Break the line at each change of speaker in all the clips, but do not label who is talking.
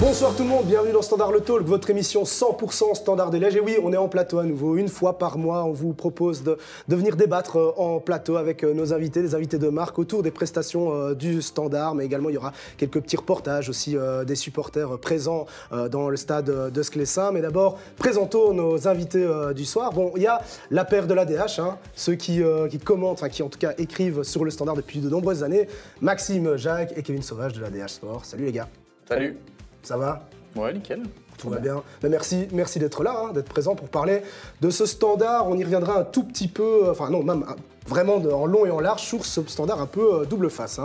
Bonsoir tout le monde, bienvenue dans Standard Le Talk, votre émission 100% Standard de Liège. Et oui, on est en plateau à nouveau, une fois par mois, on vous propose de venir débattre en plateau avec nos invités, des invités de marque autour des prestations du Standard, mais également il y aura quelques petits reportages aussi des supporters présents dans le stade de Sclessin. Mais d'abord, présentons nos invités du soir. Bon, il y a la paire de l'ADH, ceux qui commentent, qui en tout cas écrivent sur le Standard depuis de nombreuses années, Maxime, Jacques et Kevin Sauvage de l'ADH Sport. Salut les gars.
Salut.
Ça va ?
Ouais, nickel.
Tout va bien. Ben merci d'être là, d'être présent pour parler de ce Standard. On y reviendra un tout petit peu, vraiment en long et en large sur ce Standard un peu double face.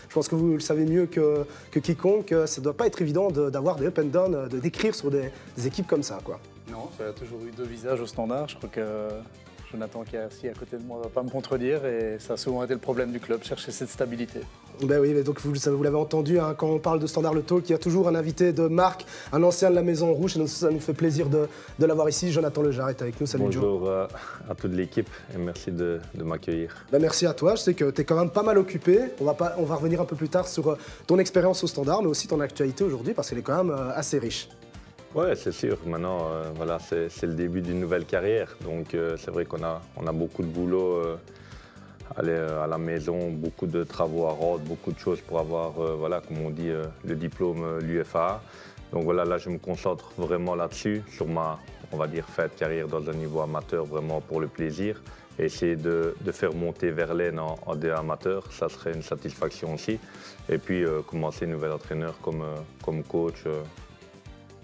Je pense que vous le savez mieux que quiconque. Ça ne doit pas être évident d'avoir des up and down, d'écrire sur des équipes comme ça, quoi.
Non, ça a toujours eu deux visages au Standard. Je crois que Jonathan qui est assis à côté de moi ne va pas me contredire et ça a souvent été le problème du club, chercher cette stabilité.
Ben oui, mais donc vous l'avez entendu, quand on parle de Standard Le Talk, il y a toujours un invité de marque, un ancien de la Maison Rouge, et ça nous fait plaisir de l'avoir ici. Jonathan Lejarre est avec nous, salut Joe.
Bonjour à toute l'équipe et merci de m'accueillir.
Ben merci à toi, je sais que tu es quand même pas mal occupé. On va revenir un peu plus tard sur ton expérience au Standard, mais aussi ton actualité aujourd'hui, parce qu'elle est quand même assez riche.
Ouais, c'est sûr. Maintenant, c'est le début d'une nouvelle carrière. Donc, c'est vrai qu'on a beaucoup de boulot à la maison, beaucoup de travaux à rendre, beaucoup de choses pour avoir, comme on dit, le diplôme l'UFA. Donc voilà, là, je me concentre vraiment là-dessus, sur ma, on va dire, fin de carrière dans un niveau amateur, vraiment pour le plaisir. Et essayer de faire monter Verlaine en D1 amateur, ça serait une satisfaction aussi. Et puis, commencer une nouvelle entraîneur comme coach.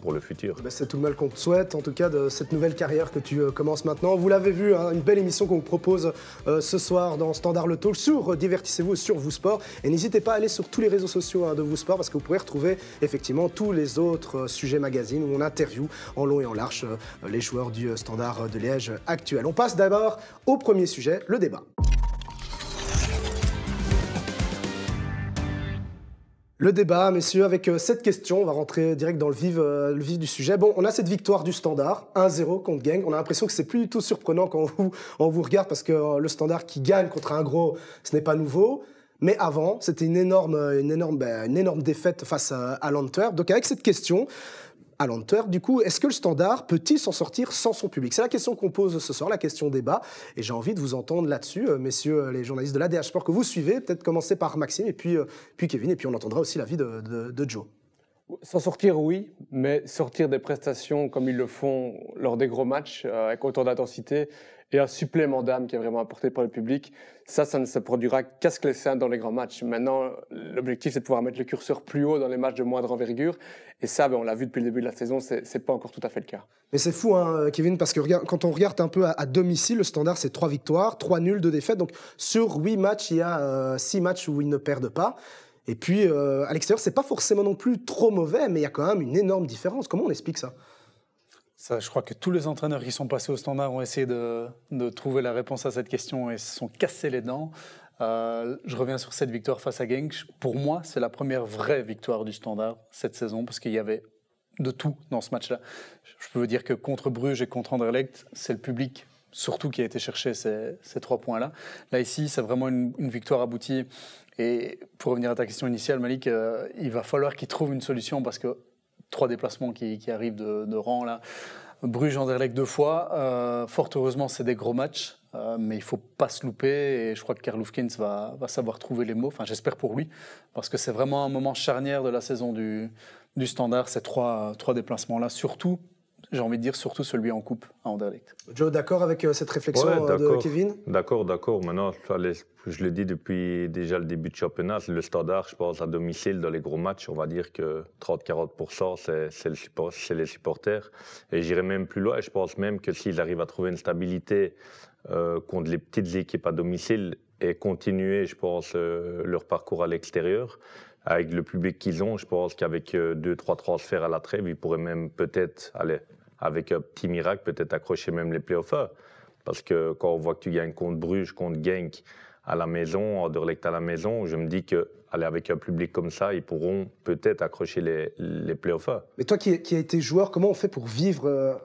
Pour le futur.
C'est tout le mal qu'on te souhaite, en tout cas, de cette nouvelle carrière que tu commences maintenant. Vous l'avez vu, une belle émission qu'on vous propose ce soir dans Standard Le Talk sur Divertissez-vous, sur Vous Sport. Et n'hésitez pas à aller sur tous les réseaux sociaux de Vous Sport parce que vous pourrez retrouver effectivement tous les autres sujets magazines où on interviewe en long et en large les joueurs du Standard de Liège actuel. On passe d'abord au premier sujet, le débat. Le débat, messieurs, avec cette question, on va rentrer direct dans le vif du sujet. Bon, on a cette victoire du Standard, 1-0 contre Genk. On a l'impression que c'est plus du tout surprenant quand on vous regarde parce que le Standard qui gagne contre un gros, ce n'est pas nouveau. Mais avant, c'était une énorme défaite face à l'Antwerp. Donc avec cette question, à l'Antwerp, du coup, est-ce que le Standard peut-il s'en sortir sans son public? C'est la question qu'on pose ce soir, la question débat. Et j'ai envie de vous entendre là-dessus, messieurs les journalistes de l'ADH Sport que vous suivez. Peut-être commencer par Maxime et puis Kevin. Et puis on entendra aussi l'avis de Joe.
S'en sortir, oui, mais sortir des prestations comme ils le font lors des gros matchs, avec autant d'intensité et un supplément d'âme qui est vraiment apporté par le public, ça ne se produira qu'à Sclessin dans les grands matchs. Maintenant, l'objectif, c'est de pouvoir mettre le curseur plus haut dans les matchs de moindre envergure. Et ça, on l'a vu depuis le début de la saison, c'est pas encore tout à fait le cas.
Mais c'est fou, Kevin, parce que quand on regarde un peu à domicile, le Standard, c'est 3 victoires, 3 nuls, 2 défaites. Donc sur 8 matchs, il y a 6 matchs où ils ne perdent pas. Et puis, à l'extérieur, c'est pas forcément non plus trop mauvais, mais il y a quand même une énorme différence. Comment on explique ça ?
Ça, je crois que tous les entraîneurs qui sont passés au Standard ont essayé de trouver la réponse à cette question et se sont cassés les dents. Je reviens sur cette victoire face à Genk. Pour moi, c'est la première vraie victoire du Standard cette saison parce qu'il y avait de tout dans ce match-là. Je peux vous dire que contre Bruges et contre Anderlecht, c'est le public surtout qui a été chercher ces 3 points-là. Là, ici, c'est vraiment une victoire aboutie. Et pour revenir à ta question initiale, Malik, il va falloir qu'ils trouvent une solution parce que 3 déplacements qui arrivent de rang, là. Bruges, Anderlecht 2 fois. Fort heureusement, c'est des gros matchs, mais il ne faut pas se louper. Et je crois que Karl Hufkens va savoir trouver les mots. Enfin, j'espère pour lui, parce que c'est vraiment un moment charnière de la saison du Standard, ces 3 déplacements-là. Surtout, j'ai envie de dire, surtout celui en coupe à Anderlecht.
Joe, d'accord avec cette réflexion de Kevin ?
D'accord. Maintenant, je le dis depuis déjà le début de championnat, le Standard, je pense, à domicile, dans les gros matchs, on va dire que 30-40%, c'est les supporters. Et j'irai même plus loin, je pense même que s'ils arrivent à trouver une stabilité contre les petites équipes à domicile et continuer, je pense, leur parcours à l'extérieur, avec le public qu'ils ont, je pense qu'avec 2-3 transferts à la trêve, ils pourraient même peut-être aller, avec un petit miracle, peut-être accrocher même les playoffs. Parce que quand on voit que tu gagnes contre Bruges, contre Genk, à la maison, Anderlecht à la maison. Je me dis que avec un public comme ça, ils pourront peut-être accrocher les playoffs.
Mais toi qui as été joueur, comment on fait pour vivre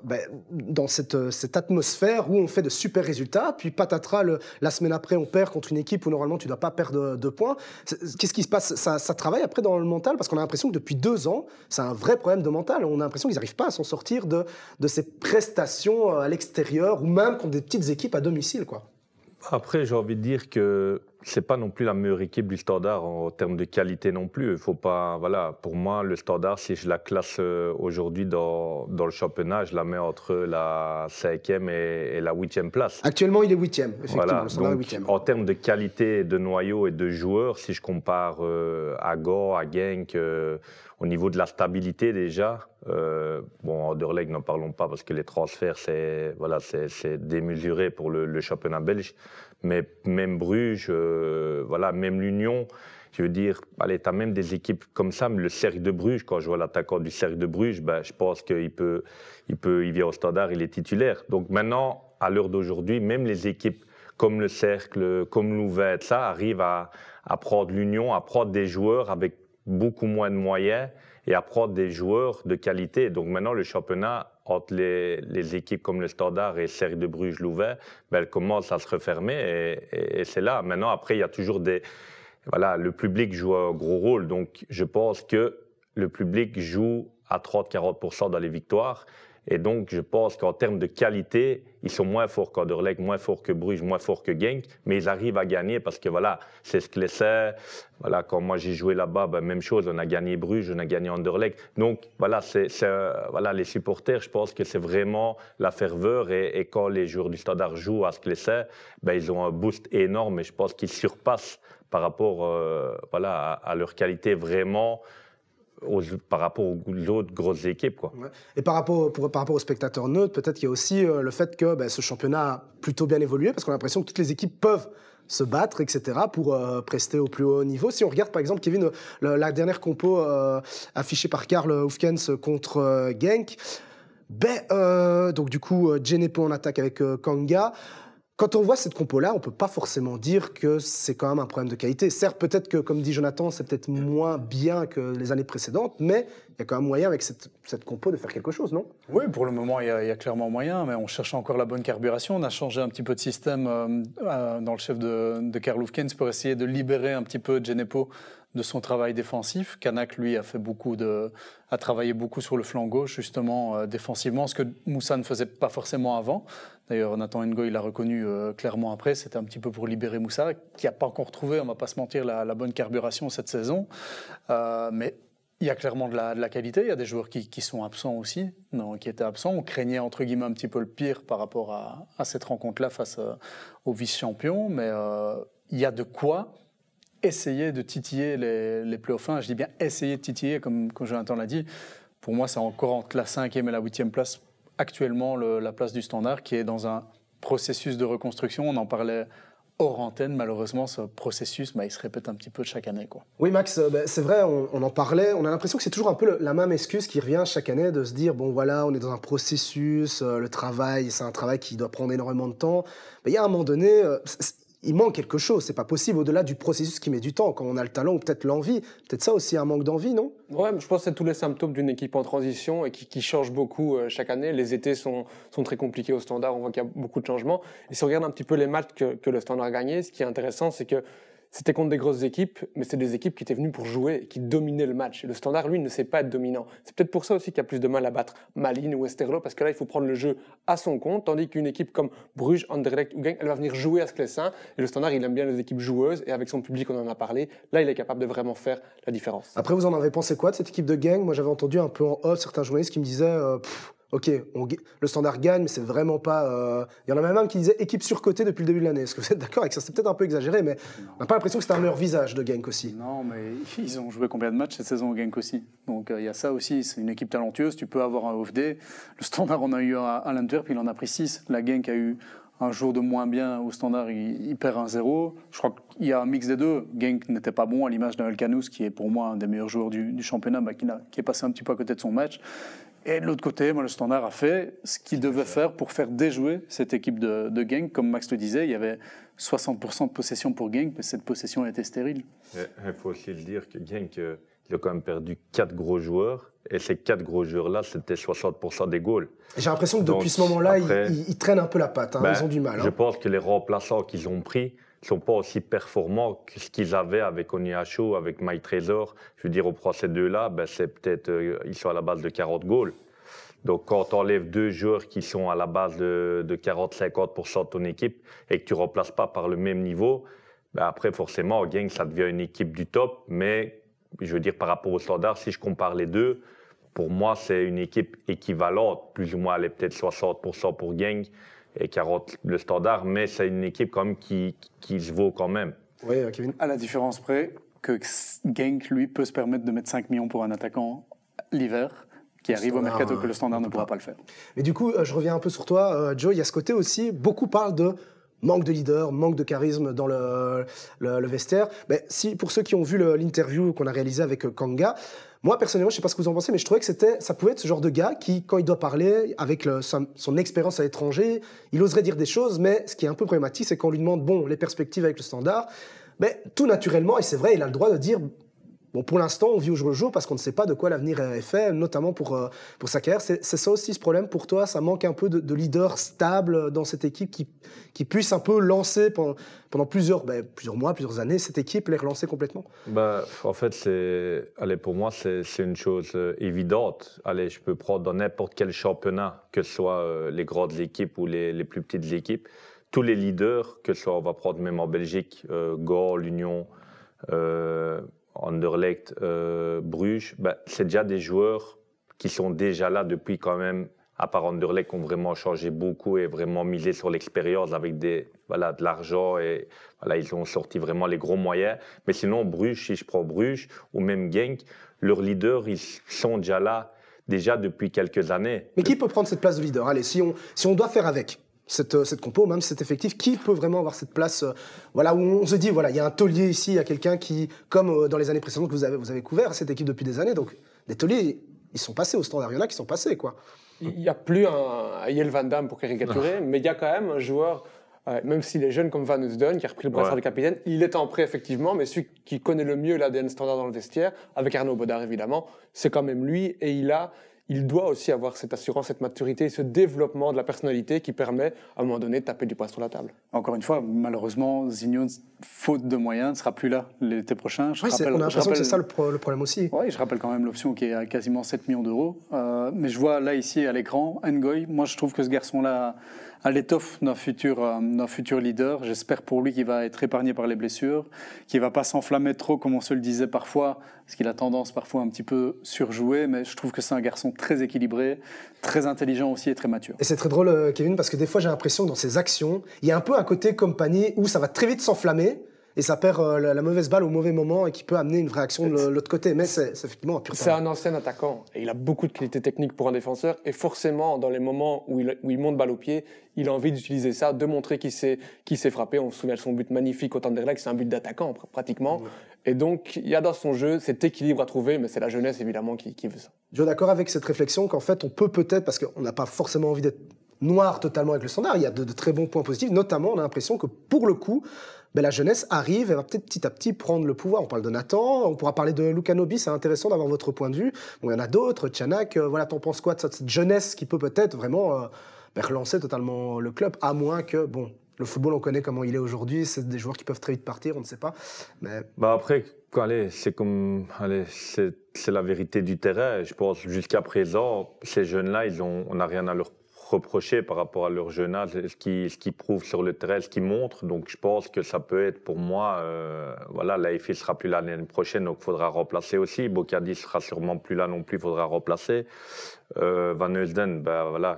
dans cette atmosphère où on fait de super résultats, puis patatras, la semaine après, on perd contre une équipe où normalement tu ne dois pas perdre de points. Qu'est-ce qui se passe? Ça travaille après dans le mental? Parce qu'on a l'impression que depuis 2 ans, c'est un vrai problème de mental. On a l'impression qu'ils n'arrivent pas à s'en sortir de ces prestations à l'extérieur ou même contre des petites équipes à domicile, quoi.
Après, j'ai envie de dire que c'est pas non plus la meilleure équipe du Standard en termes de qualité non plus. Il faut pas, voilà, pour moi, le Standard, si je la classe aujourd'hui dans le championnat, je la mets entre la 5e et la 8e place.
Actuellement, il est 8e, effectivement.
Voilà.
Le Standard
Donc,
est 8e.
en termes de qualité, de noyau et de joueurs, si je compare à Gand, à Genk, au niveau de la stabilité déjà, Anderlecht, n'en parlons pas parce que les transferts, c'est démesuré pour le championnat belge. Mais même Bruges, même l'Union, je veux dire, allez, tu as même des équipes comme ça, mais le Cercle de Bruges, quand je vois l'attaquant du Cercle de Bruges, je pense qu'il il vient au Standard, il est titulaire. Donc maintenant, à l'heure d'aujourd'hui, même les équipes comme le Cercle, comme Louvain, ça arrivent à prendre l'Union, à prendre des joueurs avec beaucoup moins de moyens et à prendre des joueurs de qualité. Donc maintenant, le championnat, entre les équipes comme le Standard et Cercle de Bruges, Louvain, elle commence à se refermer et c'est là. Maintenant, après, il y a toujours le public joue un gros rôle. Donc je pense que le public joue à 30-40% dans les victoires. Et donc, je pense qu'en termes de qualité, ils sont moins forts qu'Anderlecht, moins forts que Bruges, moins forts que Genk, mais ils arrivent à gagner parce que c'est ce que c'est. Voilà, quand moi j'ai joué là-bas, même chose, on a gagné Bruges, on a gagné Anderlecht. Donc, les supporters, je pense que c'est vraiment la ferveur et quand les joueurs du Standard jouent à ce que c'est, ils ont un boost énorme et je pense qu'ils surpassent par rapport à leur qualité vraiment. Par rapport aux autres grosses équipes, quoi.
Ouais. Et par rapport aux spectateurs neutres, peut-être qu'il y a aussi le fait que ce championnat a plutôt bien évolué, parce qu'on a l'impression que toutes les équipes peuvent se battre, etc., pour prester au plus haut niveau. Si on regarde, par exemple, Kevin, la dernière compo affichée par Karl Hoefkens contre Genk, donc du coup, Djenepo en attaque avec Kanga. Quand on voit cette compo-là, on ne peut pas forcément dire que c'est quand même un problème de qualité. Certes, peut-être que, comme dit Jonathan, c'est peut-être moins bien que les années précédentes, mais il y a quand même moyen avec cette compo de faire quelque chose, non?
Oui, pour le moment, il y a clairement moyen, mais on cherche encore la bonne carburation. On a changé un petit peu de système dans le chef de Karl Hoefkens pour essayer de libérer un petit peu Djenepo de son travail défensif. Kanak, lui, a travaillé beaucoup sur le flanc gauche, justement, défensivement, ce que Moussa ne faisait pas forcément avant. D'ailleurs, Nathan Ngoy l'a reconnu clairement après. C'était un petit peu pour libérer Moussa, qui n'a pas encore trouvé, on ne va pas se mentir, la bonne carburation cette saison. Mais il y a clairement de la qualité. Il y a des joueurs qui sont absents aussi, qui étaient absents. On craignait, entre guillemets, un petit peu le pire par rapport à cette rencontre-là face au vice-champion. Mais il y a de quoi essayer de titiller les playoffs. Je dis bien essayer de titiller, comme Jonathan l'a dit. Pour moi, c'est encore entre la 5e et la 8e place actuellement, la place du Standard, qui est dans un processus de reconstruction. On en parlait hors antenne. Malheureusement, ce processus, il se répète un petit peu chaque année, quoi.
Oui, Max, c'est vrai, on en parlait. On a l'impression que c'est toujours un peu la même excuse qui revient chaque année, de se dire, bon voilà, on est dans un processus, le travail, c'est un travail qui doit prendre énormément de temps. Mais il y a un moment donné... il manque quelque chose, c'est pas possible, au-delà du processus qui met du temps, quand on a le talent ou peut-être l'envie. Peut-être ça aussi, un manque d'envie, non?
Ouais, je pense que c'est tous les symptômes d'une équipe en transition et qui change beaucoup chaque année. Les étés sont très compliqués au Standard, on voit qu'il y a beaucoup de changements. Et si on regarde un petit peu les matchs que le Standard a gagnés, ce qui est intéressant, c'est que c'était contre des grosses équipes, mais c'est des équipes qui étaient venues pour jouer, qui dominaient le match. Et le Standard, lui, ne sait pas être dominant. C'est peut-être pour ça aussi qu'il y a plus de mal à battre Malines ou Westerlo, parce que là, il faut prendre le jeu à son compte, tandis qu'une équipe comme Bruges, Anderlecht ou Genk, elle va venir jouer à Sclessin. Et le Standard, il aime bien les équipes joueuses, et avec son public, on en a parlé. Là, il est capable de vraiment faire la différence.
Après, vous en avez pensé quoi de cette équipe de Genk? Moi, j'avais entendu un peu en off certains journalistes qui me disaient... ok, le Standard gagne, mais c'est vraiment pas... Il y en a même un qui disait équipe surcotée depuis le début de l'année. Est-ce que vous êtes d'accord avec ça? C'est peut-être un peu exagéré, mais on n'a pas l'impression que c'était un meilleur visage de Genk aussi.
Non, mais ils ont joué combien de matchs cette saison au Genk aussi? Donc il y a ça aussi, c'est une équipe talentueuse, tu peux avoir un OFD. Le Standard, on a eu un à l'Antwerp, il en a pris 6. La Genk a eu un jour de moins bien au Standard, il perd 1-0. Je crois qu'il y a un mix des deux. Genk n'était pas bon, à l'image d'El Kanous, qui est pour moi un des meilleurs joueurs du championnat, qui est passé un petit peu à côté de son match. Et de l'autre côté, le Standard a fait ce qu'il devait faire pour faire déjouer cette équipe de Genk. Comme Max le disait, il y avait 60% de possession pour Genk, mais cette possession était stérile.
Il faut aussi le dire que Genk, il a quand même perdu 4 gros joueurs. Et ces 4 gros joueurs-là, c'était 60% des goals.
J'ai l'impression que depuis ce moment-là, ils traînent un peu la patte. Ils ont du mal.
Je pense que les remplaçants qu'ils ont pris ne sont pas aussi performants que ce qu'ils avaient avec Oniacho, avec Mike Trésor. Je veux dire, au procès de là, c'est peut-être, ils sont à la base de 40 goals. Donc, quand tu enlèves 2 joueurs qui sont à la base de 40-50% de ton équipe et que tu ne remplaces pas par le même niveau, après, forcément, Genk, ça devient une équipe du top. Mais, je veux dire, par rapport au Standard, si je compare les deux, pour moi, c'est une équipe équivalente. Plus ou moins, elle est peut-être 60% pour Genk et 40% le Standard. Mais c'est une équipe quand même qui se vaut quand même.
Oui, Kevin.
À la différence près que Genk, lui, peut se permettre de mettre 5 millions pour un attaquant l'hiver, qui arrive au mercato, que le Standard ne pourra pas le faire.
Mais du coup, je reviens un peu sur toi, Joe. Il y a ce côté aussi, beaucoup parlent de manque de leader, manque de charisme dans le vestiaire. Mais pour ceux qui ont vu l'interview qu'on a réalisée avec Kanga, moi, personnellement, je ne sais pas ce que vous en pensez, mais je trouvais que ça pouvait être ce genre de gars qui, quand il doit parler, avec son expérience à l'étranger, il oserait dire des choses, mais ce qui est un peu problématique, c'est qu'on lui demande, les perspectives avec le Standard, tout naturellement, et c'est vrai, il a le droit de dire... Bon, pour l'instant, on vit au jour le jour parce qu'on ne sait pas de quoi l'avenir est fait, notamment pour sa carrière. C'est ça aussi ce problème pour toi? Ça manque un peu de leader stable dans cette équipe qui puisse un peu lancer pendant plusieurs mois, plusieurs années, cette équipe, les relancer complètement?
En fait, pour moi, c'est une chose évidente. Je peux prendre dans n'importe quel championnat, que ce soit les grandes équipes ou les plus petites équipes, tous les leaders, que ce soit, on va prendre même en Belgique, Gand, l'Union, Anderlecht, Bruges, c'est déjà des joueurs qui sont déjà là depuis quand même, à part Anderlecht, qui ont vraiment changé beaucoup et vraiment misé sur l'expérience avec de l'argent et ils ont sorti vraiment les gros moyens. Mais sinon, Bruges, si je prends Bruges ou même Genk, leurs leaders, ils sont déjà là depuis quelques années.
Mais qui peut prendre cette place de leader? Allez, si on doit faire avec cette compo, même cet effectif, qui peut vraiment avoir cette place où on se dit, il y a un taulier ici, il y a quelqu'un qui, comme dans les années précédentes que vous avez couvert cette équipe depuis des années, donc des tauliers, ils sont passés au Standard, il y en a qui sont passés, quoi.
Il n'y a plus un Yel Van Damme pour caricaturer, mais il y a quand même un joueur, même s'il est jeune comme Van Ousden, qui a repris le brassard de capitaine, il est en prêt effectivement, mais celui qui connaît le mieux l'ADN Standard dans le vestiaire, avec Arnaud Bodard évidemment, c'est quand même lui, et il doit aussi avoir cette assurance, cette maturité, ce développement de la personnalité qui permet, à un moment donné, de taper du poing sur la table.
Encore une fois, malheureusement, Zigno, faute de moyens, ne sera plus là l'été prochain.
On a l'impression que c'est ça le problème aussi.
Oui, je rappelle quand même l'option qui est à quasiment 7 millions d'euros. Mais je vois là, ici, à l'écran, Ngoy. Moi, je trouve que ce garçon-là a l'étoffe d'un futur leader. J'espère pour lui qu'il va être épargné par les blessures, qu'il ne va pas s'enflammer trop, comme on se le disait parfois, parce qu'il a tendance parfois un petit peu surjouer. Mais je trouve que c'est un garçon très équilibré, très intelligent aussi et très mature.
Et c'est très drôle, Kevin, parce que des fois, j'ai l'impression que dans ses actions, il y a un peu un côté compagnie où ça va très vite s'enflammer et ça perd la mauvaise balle au mauvais moment et qui peut amener une vraie action de l'autre côté. Mais c'est effectivement un pur talent.
C'est un ancien attaquant et il a beaucoup de qualités techniques pour un défenseur. Et forcément, dans les moments où il monte balle au pied, il a envie d'utiliser ça, de montrer qu'il sait frapper. On se souvient de son but magnifique au Anderlecht, c'est un but d'attaquant pratiquement. Ouais. Et donc, il y a dans son jeu cet équilibre à trouver, mais c'est la jeunesse évidemment qui veut ça.
Je suis d'accord avec cette réflexion qu'en fait, on peut-être, parce qu'on n'a pas forcément envie d'être noir totalement avec le Standard, il y a de très bons points positifs. Notamment, on a l'impression que pour le coup, la jeunesse arrive et va peut-être petit à petit prendre le pouvoir. On parle de Nathan, on pourra parler de Lukanobi, c'est intéressant d'avoir votre point de vue. Bon, il y en a d'autres, Tchanak, t'en penses quoi de cette jeunesse qui peut peut-être vraiment relancer totalement le club, à moins que, le football, on connaît comment il est aujourd'hui, c'est des joueurs qui peuvent très vite partir, on ne sait pas. Mais...
après, c'est la vérité du terrain. Je pense jusqu'à présent, ces jeunes-là, on n'a rien à leur reprocher par rapport à leur jeune âge, ce qu'ils prouvent sur le terrain, ce qu'ils montrent. Donc je pense que ça peut être pour moi, l'AFI ne sera plus là l'année prochaine, donc il faudra remplacer aussi. Bocadi ne sera sûrement plus là non plus, il faudra remplacer. Van Heusden,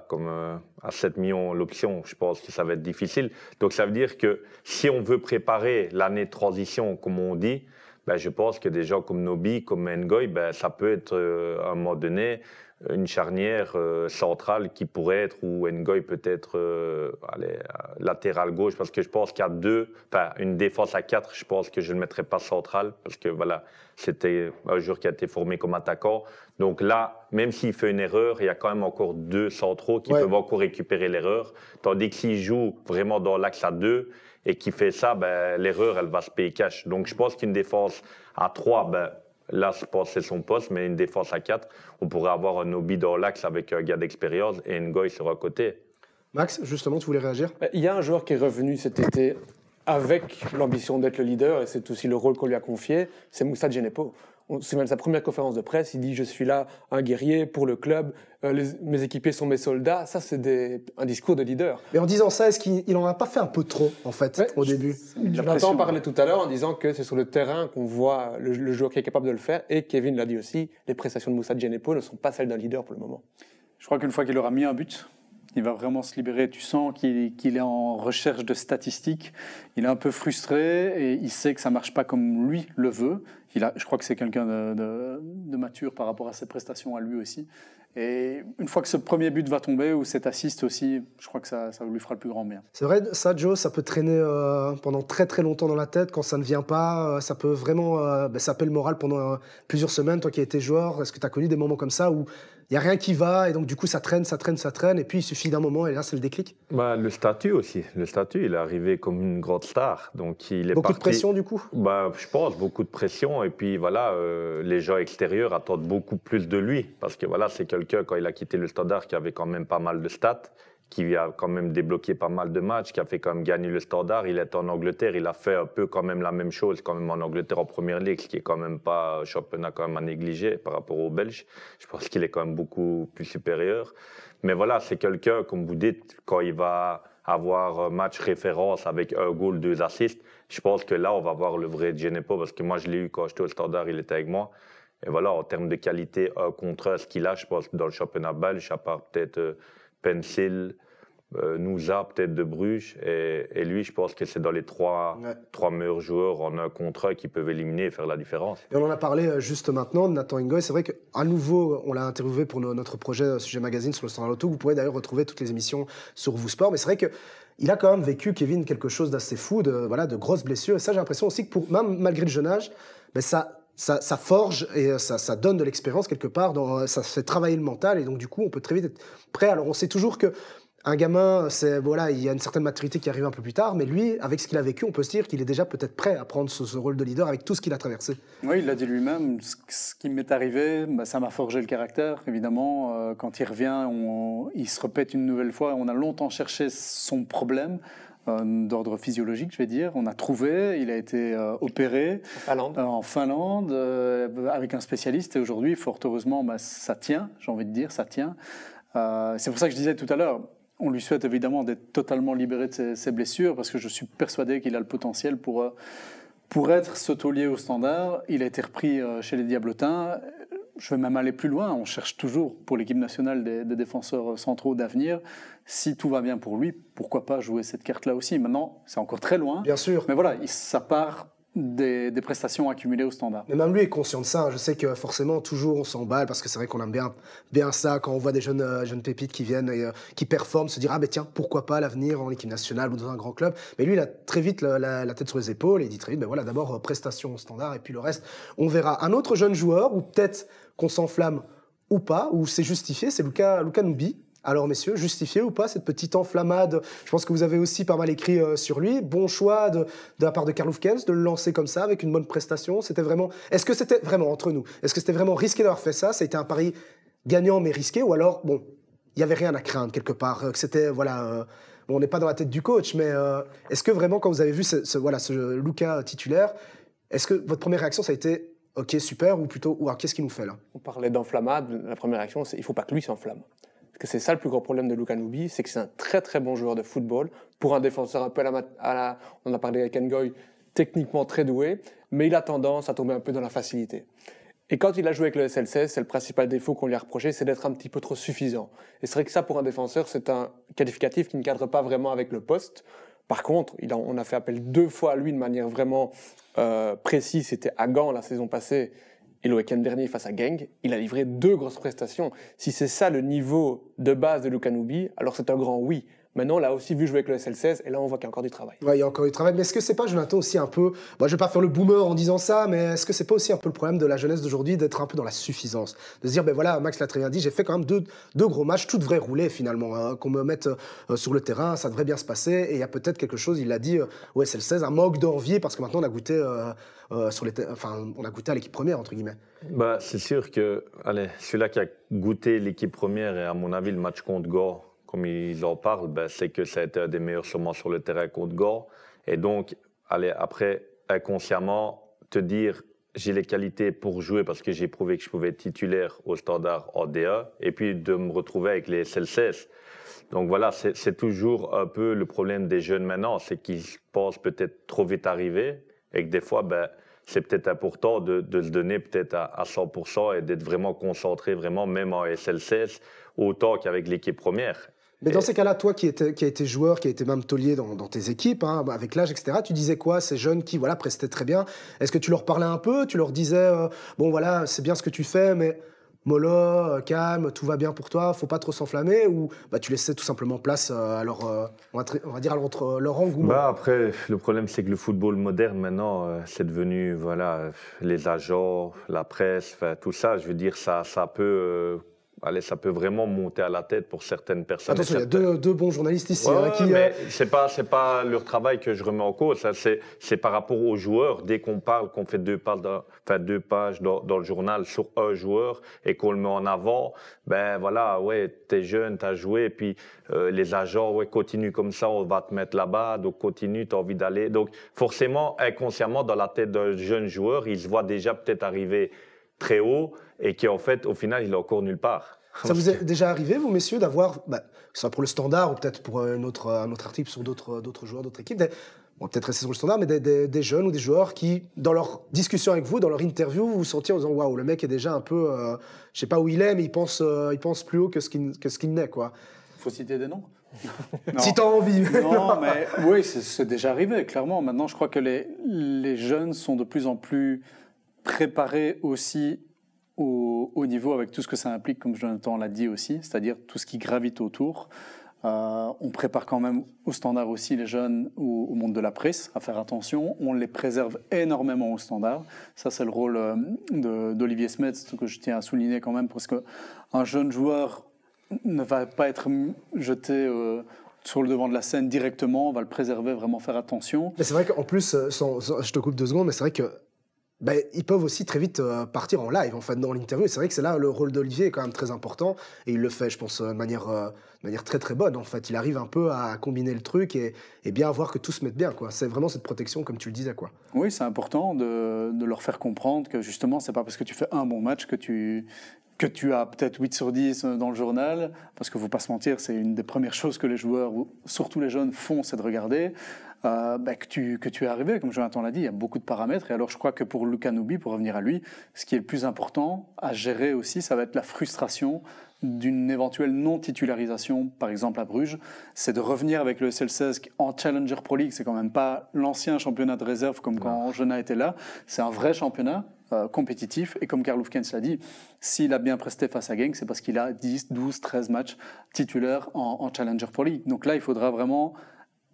comme à 7 millions l'option, je pense que ça va être difficile. Donc ça veut dire que si on veut préparer l'année de transition, comme on dit, ben, je pense que des gens comme Nobi, comme Ngoy, ben, ça peut être à un moment donné une charnière centrale qui pourrait être, ou Ngoy peut être latéral gauche, parce que je pense qu'à une défense à 4, je pense que je ne le mettrais pas central, parce que voilà, c'était un joueur qui a été formé comme attaquant. Donc là, même s'il fait une erreur, il y a quand même encore 2 centraux qui peuvent encore récupérer l'erreur, tandis que s'il joue vraiment dans l'axe à 2 et qu'il fait ça, ben, l'erreur, elle va se payer cash. Donc je pense qu'une défense à 3, ben, là, je pense que c'est son poste, mais une défense à 4, on pourrait avoir un Nobi dans l'axe avec un gars d'expérience et Ngoy sur un côté.
Max, justement, tu voulais réagir?
Il y a un joueur qui est revenu cet été avec l'ambition d'être le leader, et c'est aussi le rôle qu'on lui a confié, c'est Moussa Djenepo. C'est même sa première conférence de presse, il dit « Je suis là, un guerrier pour le club, mes équipiers sont mes soldats ». Ça, c'est un discours de leader.
Mais en disant ça, est-ce qu'il n'en a pas fait un peu trop, en fait, au début?
Je l'entends parler tout à l'heure en disant que c'est sur le terrain qu'on voit le joueur qui est capable de le faire, et Kevin l'a dit aussi, les prestations de Moussa Djenepo ne sont pas celles d'un leader pour le moment.
Je crois qu'une fois qu'il aura mis un but, il va vraiment se libérer. Tu sens qu'il est en recherche de statistiques. Il est un peu frustré et il sait que ça ne marche pas comme lui le veut. Je crois que c'est quelqu'un de mature par rapport à ses prestations à lui aussi. Et une fois que ce premier but va tomber, ou cet assist aussi, je crois que ça lui fera le plus grand bien.
C'est vrai, ça, Joe, ça peut traîner pendant très très longtemps dans la tête. Quand ça ne vient pas, ça peut vraiment saper le moral pendant plusieurs semaines. Toi qui as été joueur, est-ce que tu as connu des moments comme ça où il n'y a rien qui va et donc du coup ça traîne, et puis il suffit d'un moment et là c'est le déclic?
Bah, le statut aussi. Le statut, il est arrivé comme une grande star. Donc, il est
Beaucoup de pression du coup?
Bah, je pense, beaucoup de pression. Et puis voilà, les gens extérieurs attendent beaucoup plus de lui. Parce que voilà, c'est quelqu'un, quand il a quitté le Standard, qui avait quand même pas mal de stats, qui a quand même débloqué pas mal de matchs, qui a fait quand même gagner le Standard. Il est en Angleterre, il a fait un peu quand même la même chose quand même en Angleterre en Première Ligue, ce qui est quand même pas un championnat quand même à négliger par rapport aux Belges. Je pense qu'il est quand même beaucoup plus supérieur. Mais voilà, c'est quelqu'un, comme vous dites, quand il va avoir un match référence avec un goal, 2 assists, je pense que là, on va voir le vrai Djenepo, parce que moi, je l'ai eu quand j'étais au Standard, il était avec moi. Et voilà, en termes de qualité, 1 contre 1, ce qu'il a, je pense que dans le championnat belge, à part peut-être Pencil, Nouza, peut-être de Bruges, et lui, je pense que c'est dans les 3 meilleurs joueurs en 1 contre 1 qui peuvent éliminer et faire la différence.
Et on en a parlé juste maintenant de Nathan Ngoy. C'est vrai qu'à nouveau, on l'a interviewé pour notre projet Sujet Magazine sur le Standard Auto. Vous pourrez d'ailleurs retrouver toutes les émissions sur Vous Sport. Mais c'est vrai qu'il a quand même vécu, Kevin, quelque chose d'assez fou, de grosses blessures. Et ça, j'ai l'impression aussi que même malgré le jeune âge, ça forge et ça donne de l'expérience quelque part, ça fait travailler le mental et donc du coup on peut très vite être prêt. Alors on sait toujours que un gamin, il y a une certaine maturité qui arrive un peu plus tard, mais lui, avec ce qu'il a vécu, on peut se dire qu'il est déjà peut-être prêt à prendre ce rôle de leader avec tout ce qu'il a traversé.
Oui, il l'a dit lui-même, ce qui m'est arrivé, ça m'a forgé le caractère, évidemment. Quand il revient, il se répète une nouvelle fois, on a longtemps cherché son problème. D'ordre physiologique, je vais dire. On a trouvé, il a été opéré en Finlande avec un spécialiste et aujourd'hui, fort heureusement, ça tient, j'ai envie de dire, ça tient. C'est pour ça que je disais tout à l'heure, on lui souhaite évidemment d'être totalement libéré de ses blessures parce que je suis persuadé qu'il a le potentiel pour être ce taulier au Standard. Il a été repris chez les Diablotins. Je vais même aller plus loin. On cherche toujours pour l'équipe nationale des défenseurs centraux d'avenir. Si tout va bien pour lui, pourquoi pas jouer cette carte-là aussi? Maintenant, c'est encore très loin.
Bien sûr.
Mais voilà, ça part des prestations accumulées au Standard.
Mais même lui est conscient de ça. Je sais que forcément, toujours, on s'emballe parce que c'est vrai qu'on aime bien ça quand on voit des jeunes pépites qui viennent et qui performent, se dire « Ah ben tiens, pourquoi pas l'avenir en équipe nationale ou dans un grand club ?» Mais lui, il a très vite la tête sur les épaules et il dit très vite « Ben voilà, d'abord, prestation au Standard et puis le reste, on verra. » Un autre jeune joueur, ou peut-être qu'on s'enflamme ou pas, ou c'est justifié, c'est Luka Noubi. Alors messieurs, justifié ou pas cette petite enflammade? Je pense que vous avez aussi pas mal écrit sur lui. Bon choix de la part de Karl Hufkens de le lancer comme ça avec une bonne prestation. Est-ce que c'était vraiment entre nous? Est-ce que c'était vraiment risqué d'avoir fait ça? Ça a été un pari gagnant mais risqué, ou alors bon, il y avait rien à craindre quelque part. Que c'était on n'est pas dans la tête du coach, mais est-ce que vraiment quand vous avez vu ce Luka titulaire, est-ce que votre première réaction ça a été ok super ou plutôt qu'est-ce qu'il nous fait là?
On parlait d'enflammade. La première réaction c'est il faut pas que lui s'enflamme. Parce que c'est ça le plus gros problème de Luka Noubi, c'est que c'est un très très bon joueur de football, pour un défenseur un peu on a parlé avec Ngoy, techniquement très doué, mais il a tendance à tomber un peu dans la facilité. Et quand il a joué avec le SLC, c'est le principal défaut qu'on lui a reproché, c'est d'être un petit peu trop suffisant. Et c'est vrai que ça, pour un défenseur, c'est un qualificatif qui ne cadre pas vraiment avec le poste. Par contre, on a fait appel 2 fois à lui de manière vraiment précise. C'était à Gand la saison passée et le week-end dernier face à Genk. Il a livré 2 grosses prestations. Si c'est ça le niveau de base de Lukanubi, alors c'est un grand oui. Maintenant, on l'a aussi vu jouer avec le SL16 et là, on voit qu'il y a encore du travail.
Ouais, il y a encore du travail. Mais est-ce que c'est pas, Jonathan, aussi un peu... Bon, je vais pas faire le boomer en disant ça, mais est-ce que c'est pas aussi un peu le problème de la jeunesse d'aujourd'hui d'être un peu dans la suffisance? De se dire, ben voilà, Max l'a très bien dit, j'ai fait quand même deux gros matchs, tout devrait rouler finalement. Hein, qu'on me mette sur le terrain, ça devrait bien se passer. Et il y a peut-être quelque chose, il l'a dit au SL16, un manque d'envie parce que maintenant on a goûté, on a goûté à l'équipe première, entre guillemets.
Bah, c'est sûr que celui-là qui a goûté l'équipe première, et à mon avis, le match contre Gand, comme ils en parlent, c'est que ça a été un des meilleurs sûrement sur le terrain contre Gand. Et donc, après, inconsciemment, te dire j'ai les qualités pour jouer parce que j'ai prouvé que je pouvais être titulaire au Standard en D1 et puis de me retrouver avec les SL16. Donc voilà, c'est toujours un peu le problème des jeunes maintenant, c'est qu'ils pensent peut-être trop vite arriver et que des fois, c'est peut-être important de se donner peut-être à 100% et d'être vraiment concentré, vraiment, même en SL16, autant qu'avec l'équipe première.
Mais dans ces cas-là, toi qui a été joueur, qui a été même taulier dans tes équipes, hein, avec l'âge, etc., tu disais quoi, ces jeunes qui prestaient très bien? Est-ce que tu leur parlais un peu? Tu leur disais, bon voilà, c'est bien ce que tu fais, mais mollo, calme, tout va bien pour toi, faut pas trop s'enflammer? Ou tu laissais tout simplement place à leur, on va dire, à leur engouement?
Après, le problème, c'est que le football moderne, maintenant, c'est devenu, les agents, la presse, tout ça, je veux dire, ça peut... ça peut vraiment monter à la tête pour certaines personnes.
Attention, il y a deux bons journalistes ici.
Mais c'est pas leur travail que je remets en cause. Ça, c'est par rapport aux joueurs. Dès qu'on parle, qu'on fait 2 pages dans le journal sur un joueur et qu'on le met en avant, t'es jeune, t'as joué, et puis les agents, continue comme ça, on va te mettre là-bas, donc continue, t'as envie d'aller. Donc forcément, inconsciemment, dans la tête d'un jeune joueur, il se voit déjà peut-être arriver très haut et qui en fait au final il est encore nulle part.
Ça vous est déjà arrivé, vous messieurs, d'avoir, que ce soit pour le Standard ou peut-être pour un autre article sur d'autres joueurs, d'autres équipes, peut-être rester sur le Standard, mais des jeunes ou des joueurs qui, dans leur discussion avec vous, dans leur interview, vous vous sentiez en disant waouh, le mec est déjà un peu, je sais pas où il est, mais il pense plus haut que ce qu'il n'est, quoi.
Faut citer des noms.
Si t'as envie.
Non, mais oui, c'est déjà arrivé, clairement. Maintenant, je crois que les jeunes sont de plus en plus préparer aussi au niveau avec tout ce que ça implique, comme Jonathan l'a dit aussi, c'est-à-dire tout ce qui gravite autour. On prépare quand même au Standard aussi les jeunes au monde de la presse, à faire attention. On les préserve énormément au Standard. Ça, c'est le rôle d'Olivier Smets, que je tiens à souligner quand même, parce qu'un jeune joueur ne va pas être jeté sur le devant de la scène directement, on va le préserver, vraiment faire attention.
Mais c'est vrai qu'en plus, je te coupe 2 secondes, mais c'est vrai que ils peuvent aussi très vite partir en live, en fait, dans l'interview. Et c'est vrai que c'est là le rôle d'Olivier est quand même très important. Et il le fait, je pense, de manière très très bonne, en fait. Il arrive un peu à combiner le truc et bien voir que tout se mette bien, quoi. C'est vraiment cette protection, comme tu le disais, quoi.
Oui, c'est important de leur faire comprendre que justement, c'est pas parce que tu fais un bon match que tu as peut-être 8 sur 10 dans le journal, parce qu'il ne faut pas se mentir, c'est une des premières choses que les joueurs, surtout les jeunes, font, c'est de regarder. Que tu es arrivé, comme Jonathan l'a dit, il y a beaucoup de paramètres. Et alors, je crois que pour Lukanubi, pour revenir à lui, ce qui est le plus important à gérer aussi, ça va être la frustration d'une éventuelle non-titularisation, par exemple à Bruges. C'est de revenir avec le SL16 en Challenger Pro League. C'est quand même pas l'ancien championnat de réserve comme quand Jonah était là. C'est un vrai championnat compétitif. Et comme Karl Hufkens l'a dit, s'il a bien presté face à Genk, c'est parce qu'il a 10, 12, 13 matchs titulaires en Challenger Pro League. Donc là, il faudra vraiment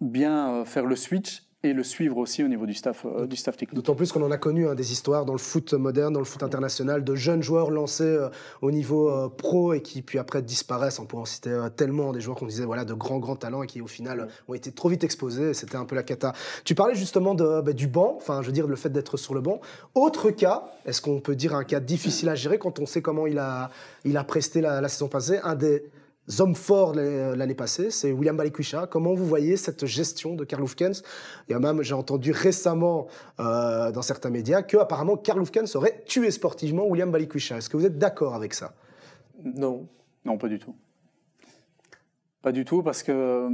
bien faire le switch et le suivre aussi au niveau du staff technique.
D'autant plus qu'on en a connu des histoires dans le foot moderne, dans le foot international, de jeunes joueurs lancés au niveau pro et qui puis après disparaissent. On pourrait en citer tellement, des joueurs qu'on disait de grands talents et qui au final ont été trop vite exposés. C'était un peu la cata. Tu parlais justement du banc, enfin je veux dire le fait d'être sur le banc. Autre cas, est-ce qu'on peut dire un cas difficile à gérer quand on sait comment il a presté la saison passée, un des hommes forts l'année passée, c'est William Balikwisha. Comment vous voyez cette gestion de Karl Hufkens? Il y a même, j'ai entendu récemment dans certains médias qu'apparemment Karl Hufkens aurait tué sportivement William Balikwisha. Est-ce que vous êtes d'accord avec ça?
Non. Non, pas du tout. Pas du tout, parce que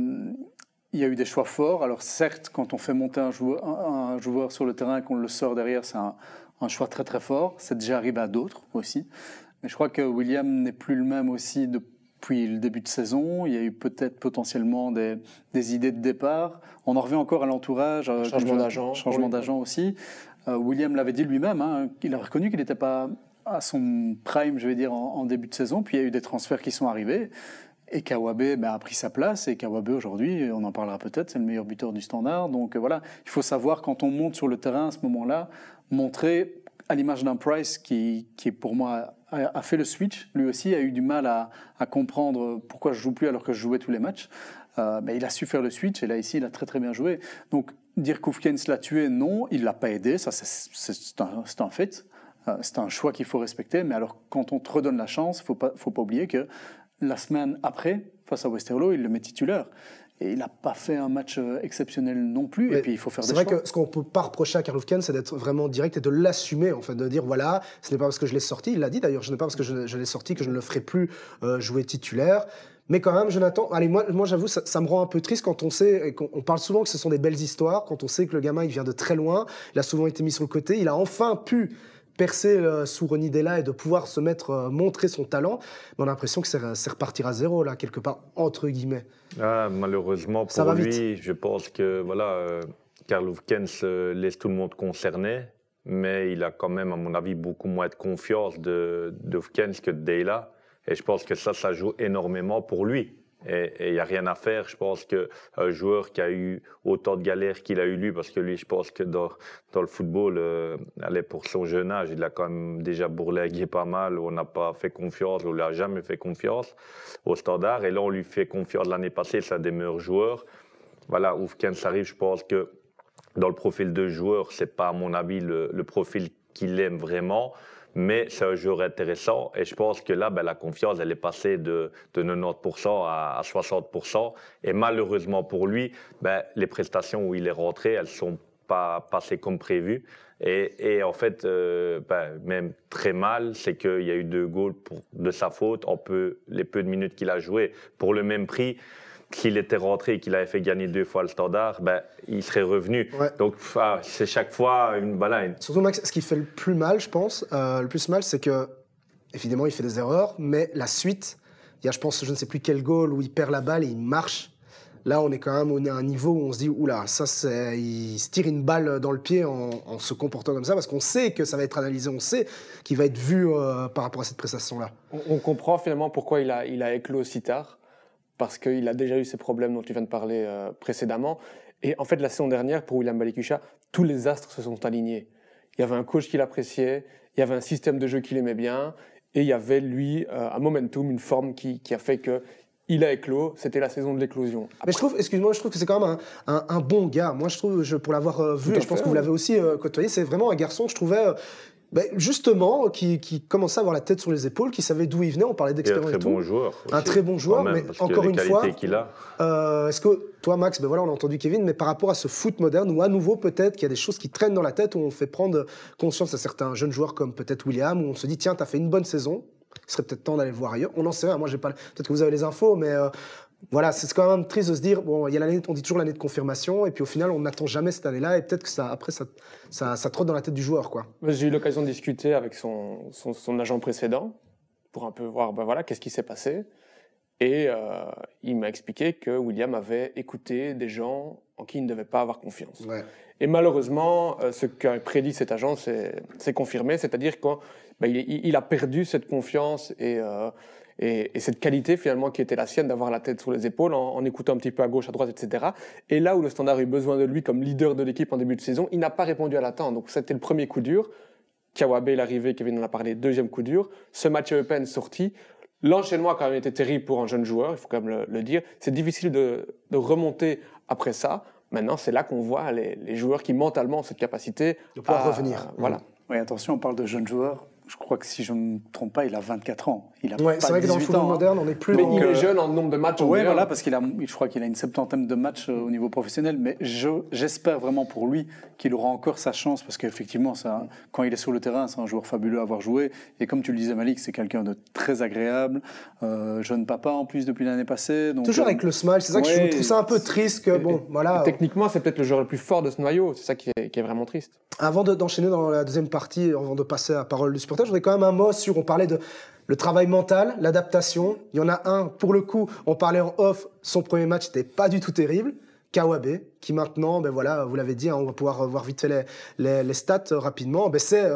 il y a eu des choix forts. Alors certes, quand on fait monter un joueur sur le terrain et qu'on le sort derrière, c'est un choix très très fort. C'est déjà arrivé à d'autres aussi. Mais je crois que William n'est plus le même aussi depuis le début de saison. Il y a eu peut-être potentiellement des idées de départ. On en revient encore à l'entourage.
Changement d'agent.
Changement d'agent aussi. William l'avait dit lui-même, hein, il a reconnu qu'il n'était pas à son prime, je vais dire, en début de saison. Puis il y a eu des transferts qui sont arrivés. Et Kawabe a pris sa place. Et Kawabe, aujourd'hui, on en parlera peut-être, c'est le meilleur buteur du Standard. Donc voilà, il faut savoir, quand on monte sur le terrain à ce moment-là, montrer, à l'image d'un Price qui pour moi, a fait le switch. Lui aussi a eu du mal à comprendre pourquoi je ne joue plus alors que je jouais tous les matchs. Mais il a su faire le switch. Et là, ici, il a très, très bien joué. Donc, dire qu'Oufkens l'a tué, non, il ne l'a pas aidé. Ça, c'est un fait. C'est un choix qu'il faut respecter. Mais alors, quand on te redonne la chance, il ne faut pas oublier que la semaine après, face à Westerlo, il le met titulaire. Et il n'a pas fait un match exceptionnel non plus.
Mais
et puis, il faut faire des
choix. C'est vrai que ce qu'on ne peut pas reprocher à Karl Hoefkens, c'est d'être vraiment direct et de l'assumer, en fait, de dire voilà, ce n'est pas parce que je l'ai sorti, il l'a dit d'ailleurs, ce n'est pas parce que je l'ai sorti que je ne le ferai plus jouer titulaire. Mais quand même, Jonathan, allez, moi j'avoue, ça me rend un peu triste quand on sait, et qu'on parle souvent que ce sont des belles histoires, quand on sait que le gamin, il vient de très loin, il a souvent été mis sur le côté, il a enfin pu percer sous Ronny Della et de pouvoir se mettre, montrer son talent, mais on a l'impression que c'est repartir à zéro, là, quelque part, entre guillemets.
Malheureusement pour lui, je pense que voilà, Karl Hoefkens laisse tout le monde concerné, mais il a quand même, à mon avis, beaucoup moins de confiance de Hoefkens que de Della. Et je pense que ça joue énormément pour lui. Et il n'y a rien à faire. Je pense qu'un joueur qui a eu autant de galères qu'il a eu lui, parce que lui, je pense que dans le football, pour son jeune âge, il a quand même déjà bourlingué pas mal. On n'a pas fait confiance, on ne lui a jamais fait confiance au Standard. Et là, on lui fait confiance l'année passée, c'est un des meilleurs joueurs. Voilà, Hoefkens arrive, je pense que dans le profil de joueur, ce n'est pas, à mon avis, le profil qu'il aime vraiment. Mais c'est un joueur intéressant et je pense que là, la confiance, elle est passée de 90% à 60%. Et malheureusement pour lui, les prestations où il est rentré, elles ne sont pas passées comme prévu. Et en fait, même très mal, c'est qu'il y a eu 2 goals de sa faute les peu de minutes qu'il a joué pour le même prix. S'il était rentré et qu'il avait fait gagner 2 fois le Standard, il serait revenu. Ouais. Donc, c'est chaque fois une balade.
Surtout, Max, ce qui fait le plus mal, je pense, c'est que, évidemment, il fait des erreurs, mais la suite, il y a, je pense, je ne sais plus quel goal où il perd la balle et il marche. Là, on est quand même à un niveau où on se dit, oula, il se tire une balle dans le pied en se comportant comme ça, parce qu'on sait que ça va être analysé, on sait qu'il va être vu par rapport à cette prestation-là.
On comprend finalement pourquoi il a éclos si tard. Parce qu'il a déjà eu ces problèmes dont tu viens de parler précédemment. Et en fait, la saison dernière, pour William Balikusha, tous les astres se sont alignés. Il y avait un coach qu'il appréciait, il y avait un système de jeu qu'il aimait bien, et il y avait, lui, un momentum, une forme qui a fait qu'il a éclos. C'était la saison de l'éclosion.
Mais je trouve que c'est quand même un bon gars. Moi, je trouve, pour l'avoir vu, et je pense que vous l'avez aussi côtoyé, c'est vraiment un garçon, je trouvais... justement, qui commençait à avoir la tête sur les épaules, qui savait d'où il venait, on parlait d'expérience et tout. Un très bon joueur,
même,
mais encore une fois,
a.
Est-ce que toi, Max, on a entendu Kevin, mais par rapport à ce foot moderne, où à nouveau, peut-être qu'il y a des choses qui traînent dans la tête, où on fait prendre conscience à certains jeunes joueurs comme peut-être William, où on se dit, tiens, t'as fait une bonne saison, il serait peut-être temps d'aller le voir ailleurs. On n'en sait rien, moi, j'ai pas... Peut-être que vous avez les infos, mais... Voilà, c'est quand même triste de se dire, bon, il y a on dit toujours l'année de confirmation, et puis au final, on n'attend jamais cette année-là, et peut-être que après, ça trotte dans la tête du joueur, quoi.
J'ai eu l'occasion de discuter avec son agent précédent, pour un peu voir, qu'est-ce qui s'est passé. Et il m'a expliqué que William avait écouté des gens en qui il ne devait pas avoir confiance. Ouais. Et malheureusement, ce qu'a prédit cet agent, c'est confirmé, c'est-à-dire qu'il a perdu cette confiance et cette qualité finalement qui était la sienne d'avoir la tête sur les épaules en écoutant un petit peu à gauche, à droite, etc. Et là où le Standard a eu besoin de lui comme leader de l'équipe en début de saison, il n'a pas répondu à l'attente. Donc c'était le premier coup dur. Kawabe est arrivé, Kevin en a parlé, deuxième coup dur. Ce match Eupen sorti. L'enchaînement a quand même été terrible pour un jeune joueur, il faut quand même le dire. C'est difficile de remonter après ça. Maintenant, c'est là qu'on voit les joueurs qui mentalement ont cette capacité
de pouvoir revenir.
Voilà.
Oui, attention, on parle de jeunes joueurs. Je crois que si je ne me trompe pas, il a 24 ans. Il a
c'est vrai que dans le football moderne, on n'est plus...
Mais il est jeune en nombre de matchs.
Oui, voilà, parce je crois qu'il a une 70aine de matchs au niveau professionnel. Mais j'espère vraiment pour lui qu'il aura encore sa chance, parce qu'effectivement, quand il est sur le terrain, c'est un joueur fabuleux à avoir joué. Et comme tu le disais, Malik, c'est quelqu'un de très agréable. Jeune papa, en plus, depuis l'année passée. Donc,
toujours avec le smile, c'est ça que je trouve ça un peu triste. Voilà.
Techniquement, c'est peut-être le joueur le plus fort de ce noyau. C'est ça qui est vraiment triste.
Avant d'enchaîner dans la deuxième partie, avant de passer à la parole du supporters. Je voudrais quand même un mot sur, on parlait de le travail mental, l'adaptation. Il y en a un, pour le coup, on parlait en off, son premier match n'était pas du tout terrible. Kawabe, qui maintenant, ben voilà, vous l'avez dit, hein, on va pouvoir voir vite fait les stats rapidement, ben c'est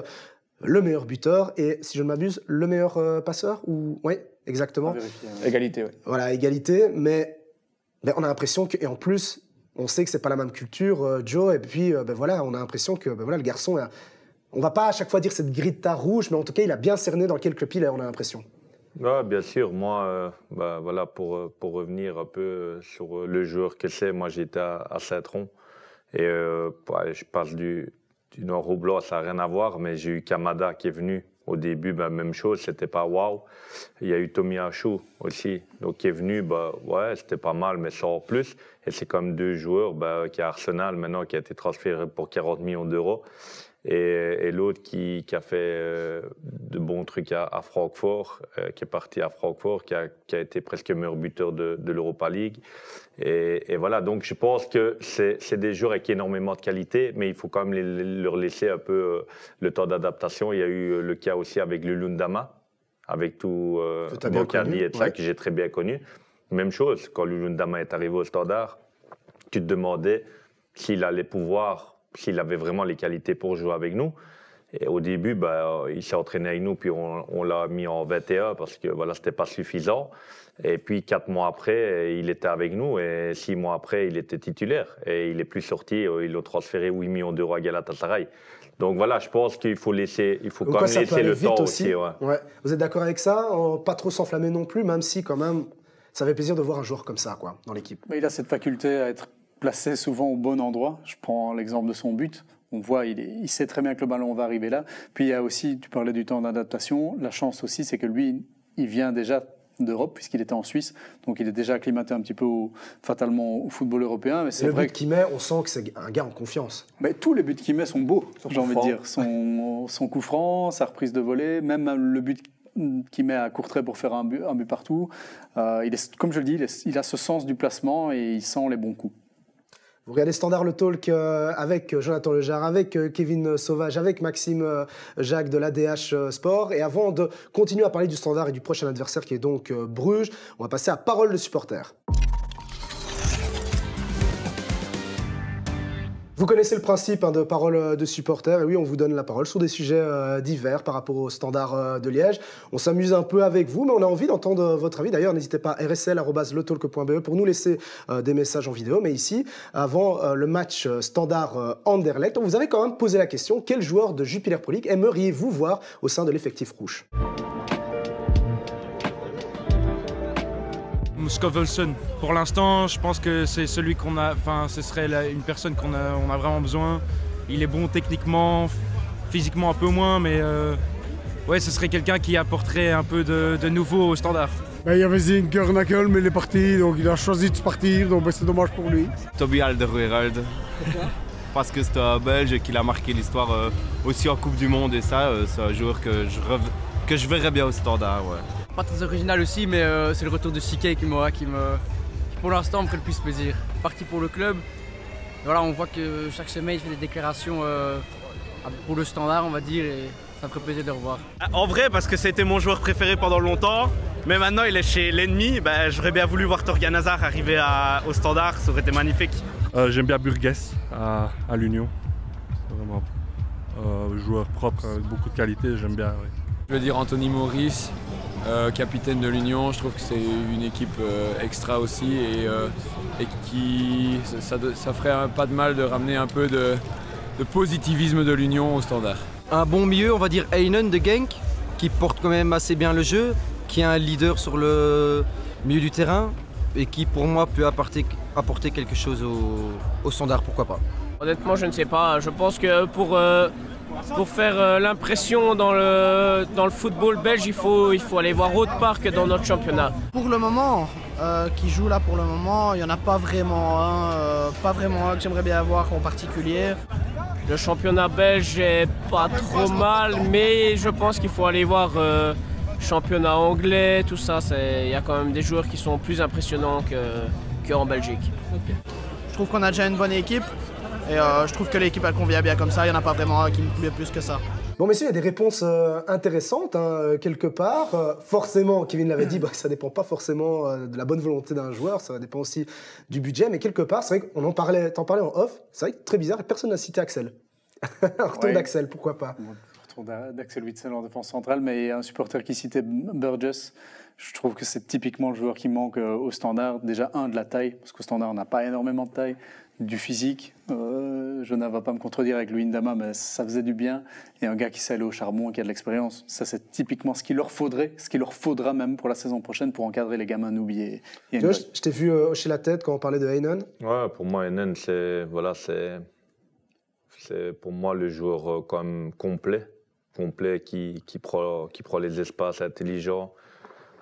le meilleur buteur et, si je ne m'abuse, le meilleur passeur ou... Oui, exactement.
Égalité, oui. Voilà,
égalité, mais ben, on a l'impression que... Et en plus, on sait que c'est pas la même culture, Joe, et puis ben voilà, on a l'impression que ben voilà, le garçon... On va pas à chaque fois dire cette grinta rouge, mais en tout cas, il a bien cerné dans quelques piles, on a l'impression.
Ouais, bien sûr. Moi, voilà, pour revenir un peu sur le joueur que c'est, moi j'étais à Saint-Tron et je passe du nord au blanc, ça n'a rien à voir, mais j'ai eu Kamada qui est venu. Au début, même chose, c'était pas waouh. Il y a eu Tommy Achou aussi, donc qui est venu, ouais, c'était pas mal, mais sans plus. Et c'est comme deux joueurs qui est Arsenal maintenant, qui a été transféré pour 40 millions d'euros. Et l'autre qui a fait de bons trucs à Francfort, qui est parti à Francfort, qui a été presque meilleur buteur de l'Europa League. Et voilà, donc je pense que c'est des joueurs avec énormément de qualité, mais il faut quand même leur laisser un peu le temps d'adaptation. Il y a eu le cas aussi avec Lulundama, avec tout Bocardi et ça, que j'ai très bien connu. Même chose, quand Lulundama est arrivé au Standard, tu te demandais s'il allait pouvoir... s'il avait vraiment les qualités pour jouer avec nous. Et au début, il s'est entraîné avec nous, puis on l'a mis en 21 parce que voilà, c'était pas suffisant. Et puis 4 mois après, il était avec nous et 6 mois après, il était titulaire. Et il n'est plus sorti, ils l'ont transféré 8 millions d'euros à Galatasaray. Donc voilà, je pense qu'il faut quand même laisser le temps aussi.
Ouais. Vous êtes d'accord avec ça? Pas trop s'enflammer non plus, même si quand même, ça fait plaisir de voir un joueur comme ça quoi, dans l'équipe.
Il a cette faculté à être placé souvent au bon endroit. Je prends l'exemple de son but. On voit, il sait très bien que le ballon va arriver là. Puis il y a aussi, tu parlais du temps d'adaptation. La chance aussi, c'est que lui, il vient déjà d'Europe, puisqu'il était en Suisse. Donc il est déjà acclimaté un petit peu fatalement au football européen. Mais c'est
le
vrai
but qu'il met, on sent que c'est un gars en confiance.
Mais tous les buts qu'il met sont beaux, j'ai envie de dire. Son coup franc, sa reprise de volée, même le but qu'il met à Courtrai pour faire un but partout. Comme je le dis, il a ce sens du placement et il sent les bons coups.
Vous regardez Standard le Talk avec Jonathan Lejar, avec Kevin Sauvage, avec Maxime Jacques de l'ADH Sport. Et avant de continuer à parler du Standard et du prochain adversaire qui est donc Bruges, on va passer à Parole de supporter. Vous connaissez le principe de Parole de supporter, et oui, on vous donne la parole sur des sujets divers par rapport au Standard de Liège. On s'amuse un peu avec vous, mais on a envie d'entendre votre avis. D'ailleurs, n'hésitez pas à rsl@letalk.be pour nous laisser des messages en vidéo. Mais ici, avant le match Standard-Anderlecht, on vous avait quand même posé la question, quel joueur de Jupiler Pro League aimeriez-vous voir au sein de l'effectif rouge?
Skov-Olsen. Pour l'instant, je pense que c'est celui qu'on a. Enfin, ce serait une personne qu'on a vraiment besoin. Il est bon techniquement, physiquement un peu moins, mais ouais, ce serait quelqu'un qui apporterait un peu de nouveau au Standard.
Il y avait Zinker-Nakel, mais il est parti, donc il a choisi de partir, donc c'est dommage pour lui.
Toby Alderweireld. Pourquoi? Parce que c'est un Belge et qu'il a marqué l'histoire aussi en Coupe du Monde, et ça, c'est un joueur que je verrais bien au Standard. Ouais.
Pas très original aussi, mais c'est le retour de Sique qui pour l'instant me fait le plus plaisir. Parti pour le club, et voilà, on voit que chaque semaine il fait des déclarations pour le Standard, on va dire, et ça me ferait plaisir de le revoir.
En vrai, parce que c'était mon joueur préféré pendant longtemps, mais maintenant il est chez l'ennemi, j'aurais bien voulu voir Torgan Hazard arriver au Standard, ça aurait été magnifique.
J'aime bien Burgess à l'Union, vraiment joueur propre, avec beaucoup de qualité, j'aime bien. Oui.
Je veux dire Anthony Maurice, capitaine de l'Union. Je trouve que c'est une équipe extra aussi et qui ça ferait pas de mal de ramener un peu de positivisme de l'Union au Standard.
Un bon milieu, on va dire Heinen de Genk, qui porte quand même assez bien le jeu, qui est un leader sur le milieu du terrain et qui pour moi peut apporter quelque chose au Standard, pourquoi pas.
Honnêtement, je ne sais pas. Je pense que pour faire l'impression dans le football belge, il faut aller voir autre part que dans notre championnat.
Pour le moment, qui joue là pour le moment, il n'y en a pas vraiment un que j'aimerais bien avoir en particulier.
Le championnat belge est pas trop mal, mais je pense qu'il faut aller voir championnat anglais, tout ça. Il y a quand même des joueurs qui sont plus impressionnants qu'en Belgique.
Okay. Je trouve qu'on a déjà une bonne équipe. Et je trouve que l'équipe elle convient bien comme ça, il n'y en a pas vraiment un qui me plaît plus que ça.
Bon, messieurs, il y a des réponses intéressantes, hein, quelque part. Forcément, Kevin l'avait dit, ça ne dépend pas forcément de la bonne volonté d'un joueur, ça dépend aussi du budget, mais quelque part, c'est vrai qu'on t'en parlait en off, c'est vrai que très bizarre, personne n'a cité Axel. Un retour d'Axel, pourquoi pas?
Retour d'Axel Witsel en défense centrale, mais il y a un supporter qui citait Burgess. Je trouve que c'est typiquement le joueur qui manque au Standard. Déjà, de la taille, parce qu'au Standard, on n'a pas énormément de taille. Du physique, je ne vais pas me contredire avec Louis Ndama, mais ça faisait du bien. Et un gars qui sait aller au charbon, qui a de l'expérience, ça c'est typiquement ce qu'il leur faudrait, ce qu'il leur faudra même pour la saison prochaine pour encadrer les gamins Noubi et
je t'ai vu hocher la tête quand on parlait de Heinen.
Ouais, pour moi, Heinen, c'est pour moi le joueur quand même complet qui prend les espaces, intelligent.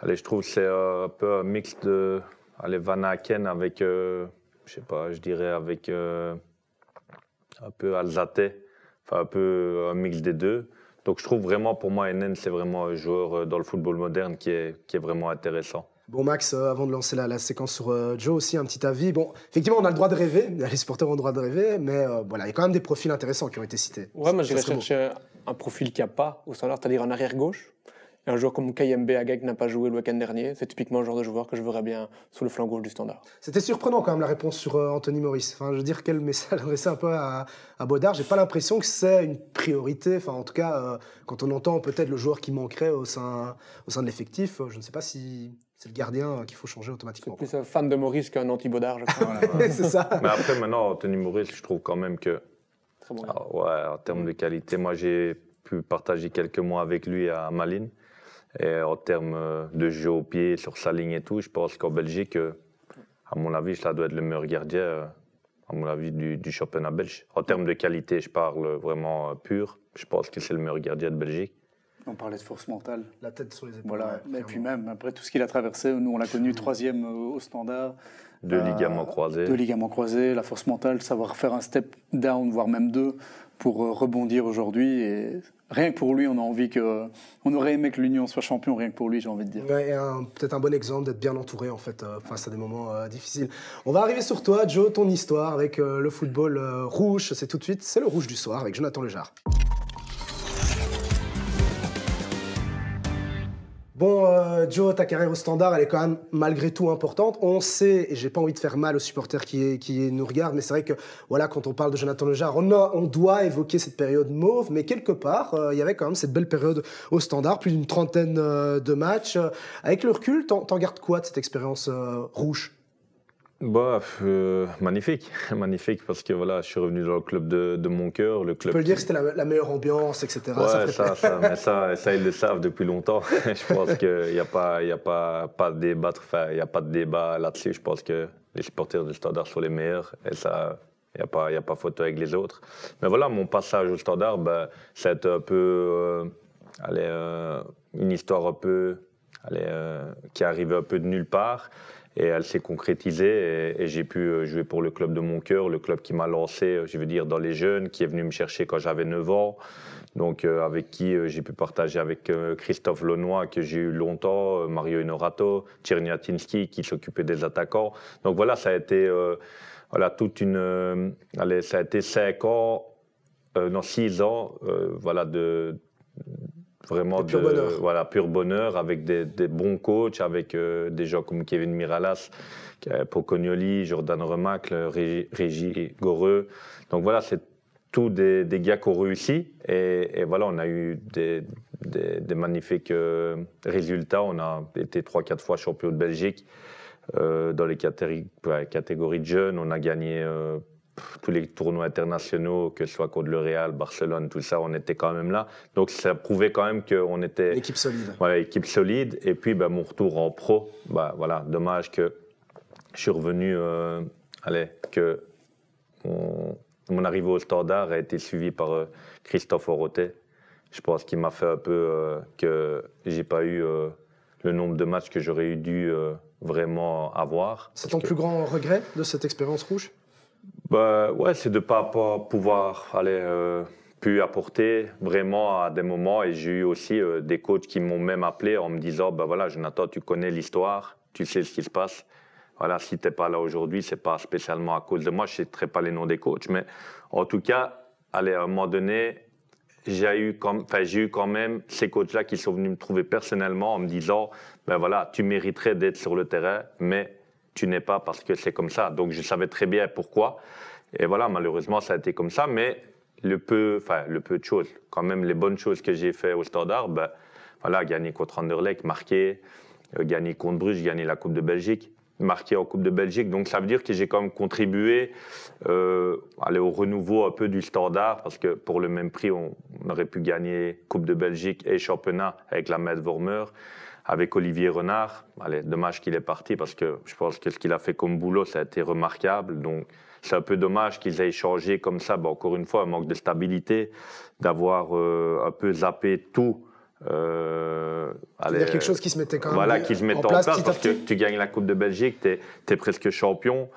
Allez, je trouve que c'est un peu un mix de Van Aken avec... je sais pas, je dirais avec un peu Alzate, enfin un peu un mix des deux. Donc je trouve vraiment, pour moi, Heinen, c'est vraiment un joueur dans le football moderne qui est vraiment intéressant.
Bon, Max, avant de lancer la séquence sur Joe aussi, un petit avis. Bon, effectivement, on a le droit de rêver, les supporters ont le droit de rêver, mais voilà, il y a quand même des profils intéressants qui ont été cités.
Ouais, moi j'irais chercher un profil qu'il n'y a pas au Standard, c'est-à-dire un arrière-gauche. Un joueur comme Kayembe Agag n'a pas joué le week-end dernier. C'est typiquement le genre de joueur que je verrais bien sur le flanc gauche du Standard.
C'était surprenant quand même la réponse sur Anthony Maurice. Enfin, je veux dire, quel message adressé un peu à Baudard. J'ai pas l'impression que c'est une priorité. Enfin, en tout cas, quand on entend peut-être le joueur qui manquerait au sein de l'effectif, je ne sais pas si c'est le gardien qu'il faut changer automatiquement.
C'est plus un fan de Maurice qu'un anti-Baudard, je crois.
C'est ça.
Mais après, maintenant, Anthony Maurice, je trouve quand même que...
Très bon.
En termes de qualité, moi j'ai pu partager quelques mois avec lui à Malines. Et en termes de jeu au pied, sur sa ligne et tout, je pense qu'en Belgique, à mon avis, ça doit être le meilleur gardien, à mon avis, du championnat belge. En termes de qualité, je parle vraiment pur. Je pense que c'est le meilleur gardien de Belgique.
On parlait de force mentale.
La tête sur les épaules.
Voilà. Et puis même, après tout ce qu'il a traversé, nous on l'a connu 3e au Standard.
2 ligaments croisés.
2 ligaments croisés, la force mentale, savoir faire un step down, voire même 2, pour rebondir aujourd'hui. Et rien que pour lui, on a envie que... On aurait aimé que l'Union soit champion, rien que pour lui, j'ai envie de dire.
Ouais, peut-être un bon exemple d'être bien entouré, en fait, face à des moments difficiles. On va arriver sur toi, Joe, ton histoire avec le football rouge. C'est tout de suite, c'est le rouge du soir avec Jonathan Lejar. Bon, Joe, ta carrière au Standard, elle est quand même malgré tout importante. On sait, et j'ai pas envie de faire mal aux supporters qui nous regardent, mais c'est vrai que voilà, quand on parle de Jonathan Lejar, on doit évoquer cette période mauve, mais quelque part, il y avait quand même cette belle période au Standard, plus d'une 30aine de matchs. Avec le recul, t'en gardes quoi de cette expérience rouge ?
Magnifique, magnifique, parce que voilà, je suis revenu dans le club de mon cœur. Le club
tu peux le dire que c'était la meilleure ambiance, etc.
Ouais, ça, ils le savent depuis longtemps. Je pense qu'il n'y a pas de débat, enfin, il y a pas de débat là-dessus. Je pense que les supporters du Standard sont les meilleurs, et ça, il n'y a pas photo avec les autres. Mais voilà, mon passage au Standard, c'est un peu une histoire un peu qui est arrivée un peu de nulle part. Et elle s'est concrétisée et j'ai pu jouer pour le club de mon cœur, le club qui m'a lancé, je veux dire, dans les jeunes, qui est venu me chercher quand j'avais 9 ans. Donc avec qui j'ai pu partager avec Christophe Launois, que j'ai eu longtemps, Mario Inorato, Tcherniatinski, qui s'occupait des attaquants. Donc voilà, ça a été ça a été 6 ans, vraiment pur bonheur, avec des bons coachs, avec des gens comme Kevin Miralas, Pocognoli, Jordan Remacle, Régis Goreux. Donc voilà, c'est tous des gars qui ont réussi. Et voilà, on a eu des magnifiques résultats. On a été 3-4 fois champion de Belgique dans les catégories de jeunes. On a gagné tous les tournois internationaux, que ce soit contre le Real, Barcelone, tout ça, on était quand même là. Donc ça prouvait quand même qu'on était...
Une équipe solide.
Voilà, équipe solide. Et puis mon retour en pro, voilà, dommage que je suis revenu, que mon arrivée au Standard a été suivie par Christophe Orotet. Je pense qu'il m'a fait un peu que j'ai pas eu le nombre de matchs que j'aurais dû vraiment avoir.
C'est ton plus grand regret de cette expérience rouge ?
C'est de ne pas pouvoir pu apporter vraiment à des moments. Et j'ai eu aussi des coachs qui m'ont même appelé en me disant voilà, Jonathan, tu connais l'histoire, tu sais ce qui se passe. voilà, si tu n'es pas là aujourd'hui, ce n'est pas spécialement à cause de moi. Je ne citerai pas les noms des coachs. Mais en tout cas, allez, à un moment donné, j'ai eu quand même ces coachs-là qui sont venus me trouver personnellement en me disant ben voilà, tu mériterais d'être sur le terrain, mais tu n'es pas parce que c'est comme ça. Donc je savais très bien pourquoi. Et voilà, malheureusement, ça a été comme ça. Mais le peu de choses, quand même, les bonnes choses que j'ai fait au Standard, ben voilà, gagner contre Anderlecht, marquer, gagner contre Bruges, gagner la Coupe de Belgique, marqué en Coupe de Belgique. Donc ça veut dire que j'ai quand même contribué au renouveau un peu du Standard, parce que pour le même prix, on aurait pu gagner Coupe de Belgique et championnat avec la Metz Vormer, avec Olivier Renard. Allez, dommage qu'il est parti, parce que je pense que ce qu'il a fait comme boulot, ça a été remarquable. Donc c'est un peu dommage qu'ils aient changé comme ça. Bon, encore une fois, un manque de stabilité, d'avoir un peu zappé tout.
Il y a quelque chose qui se mettait quand même
qui se mettait en place parce que tu gagnes la Coupe de Belgique, tu es presque champion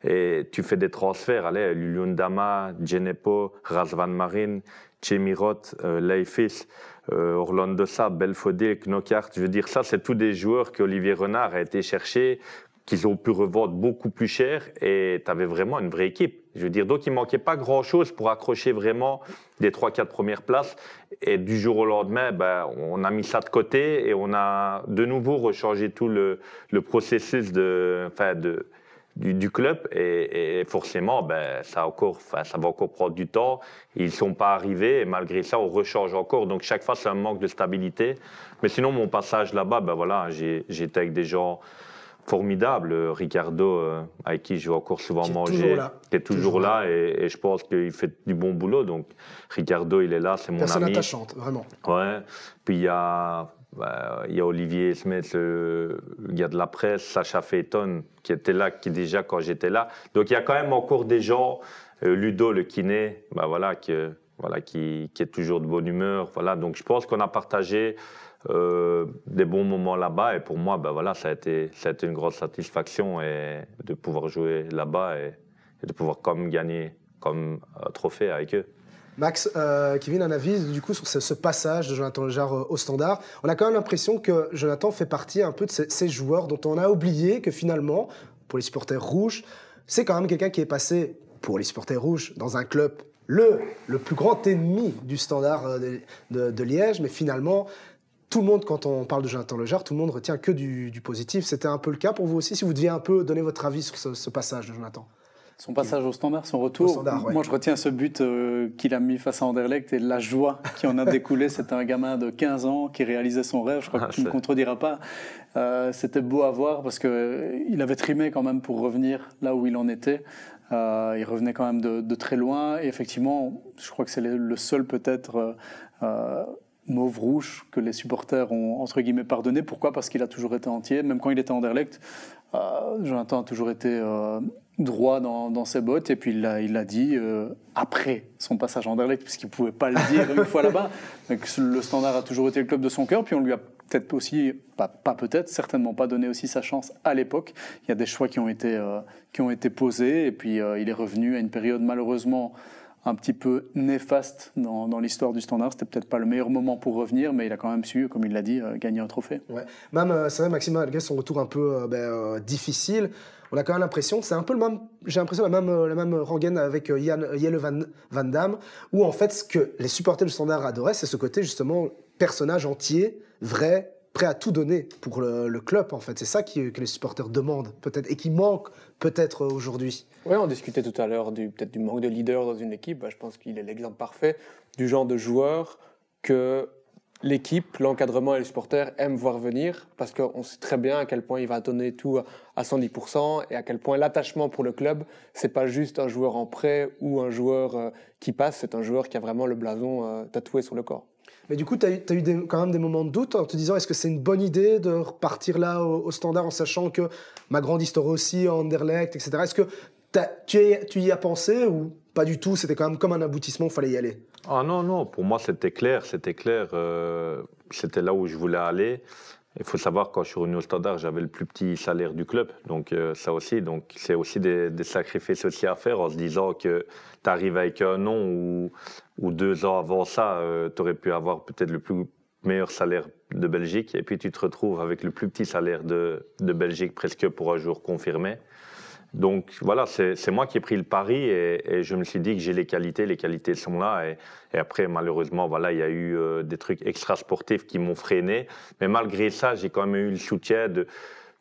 et tu fais des transferts. Allez, Luyendama, Djenepo, Razvan Marin, Chemirot, Leifis, Orlando Sa, Belfodil, Knockhart. Je veux dire, ça, c'est tous des joueurs qu'Olivier Renard a été chercher, qu'ils ont pu revendre beaucoup plus cher, et tu avais vraiment une vraie équipe. Je veux dire, donc il ne manquait pas grand-chose pour accrocher vraiment des 3-4 premières places. Et du jour au lendemain, ben, on a mis ça de côté et on a de nouveau rechangé tout le processus du club. Et forcément, ben, ça va encore prendre du temps. Ils ne sont pas arrivés et malgré ça, on rechange encore. Donc chaque fois, c'est un manque de stabilité. Mais sinon, mon passage là-bas, ben, voilà, j'étais avec des gens formidable, Ricardo, avec qui je vais encore souvent manger, qui est toujours là et je pense qu'il fait du bon boulot. Donc Ricardo, il est là, c'est mon
personne
ami.
Personne attachante, vraiment.
Ouais. Puis il y a Olivier Smith, le gars de la presse, Sacha Phaeton, qui était là, qui déjà quand j'étais là. Donc il y a quand même encore des gens, Ludo, le kiné, qui est toujours de bonne humeur. Voilà. Donc je pense qu'on a partagé des bons moments là-bas et pour moi ça a été une grosse satisfaction et de pouvoir jouer là-bas et de pouvoir comme gagner comme trophée avec eux.
Max, Kevin, un avis du coup sur ce passage de Jonathan Legare au Standard. On a quand même l'impression que Jonathan fait partie un peu de ces joueurs dont on a oublié que finalement, pour les supporters rouges, c'est quand même quelqu'un qui est passé pour les supporters rouges dans un club le plus grand ennemi du Standard de Liège, mais finalement tout le monde, quand on parle de Jonathan Legare, tout le monde retient que du positif. C'était un peu le cas pour vous aussi, si vous deviez un peu donner votre avis sur ce passage de Jonathan.
Son passage au Standard, son retour. Moi, je retiens ce but qu'il a mis face à Anderlecht et la joie qui en a découlé. C'était un gamin de 15 ans qui réalisait son rêve. Je crois que tu ne me contrediras pas. C'était beau à voir parce qu'il avait trimé quand même pour revenir là où il en était. Il revenait quand même de très loin. Et effectivement, je crois que c'est le seul peut-être mauve-rouge que les supporters ont entre guillemets pardonné. Pourquoi ? Parce qu'il a toujours été entier. Même quand il était à Anderlecht, Jonathan a toujours été droit dans ses bottes. Et puis il l'a dit après son passage à Anderlecht, puisqu'il ne pouvait pas le dire une fois là-bas. Donc, le Standard a toujours été le club de son cœur. Puis on lui a peut-être aussi, certainement pas donné aussi sa chance à l'époque. Il y a des choix qui ont été posés. Et puis il est revenu à une période malheureusement un petit peu néfaste dans l'histoire du Standard. C'était peut-être pas le meilleur moment pour revenir, mais il a quand même su, comme il l'a dit, gagner un trophée. Ouais.
Même, c'est vrai, Maxime, malgré son retour un peu difficile, on a quand même l'impression, c'est un peu le même, j'ai l'impression la même rengaine avec Jelle Van Damme, où en fait, ce que les supporters du Standard adoraient, c'est ce côté justement personnage entier, vrai, prêt à tout donner pour le club, en fait. C'est ça que les supporters demandent, peut-être, et qui manque peut-être aujourd'hui.
Oui, on discutait tout à l'heure peut-être du manque de leader dans une équipe. Je pense qu'il est l'exemple parfait du genre de joueur que l'équipe, l'encadrement et les supporters aiment voir venir, parce qu'on sait très bien à quel point il va donner tout à 110% et à quel point l'attachement pour le club, c'est pas juste un joueur en prêt ou un joueur qui passe, c'est un joueur qui a vraiment le blason tatoué sur le corps.
Mais du coup, tu as eu quand même des moments de doute en te disant est-ce que c'est une bonne idée de repartir là au Standard en sachant que ma grande histoire aussi, Anderlecht, etc. Est-ce que tu y as pensé ou pas du tout? C'était quand même comme un aboutissement, il fallait y aller.
Ah non, pour moi c'était clair. C'était là où je voulais aller. Il faut savoir, quand je suis revenu au Standard, j'avais le plus petit salaire du club. Donc ça aussi, c'est aussi des sacrifices aussi à faire en se disant que tu arrives avec un nom ou 2 ans avant ça, tu aurais pu avoir peut-être le plus meilleur salaire de Belgique et puis tu te retrouves avec le plus petit salaire de Belgique presque pour un jour confirmé. Donc voilà, c'est moi qui ai pris le pari et je me suis dit que j'ai les qualités sont là. Et après, malheureusement, voilà, il y a eu des trucs extra-sportifs qui m'ont freiné. Mais malgré ça, j'ai quand même eu le soutien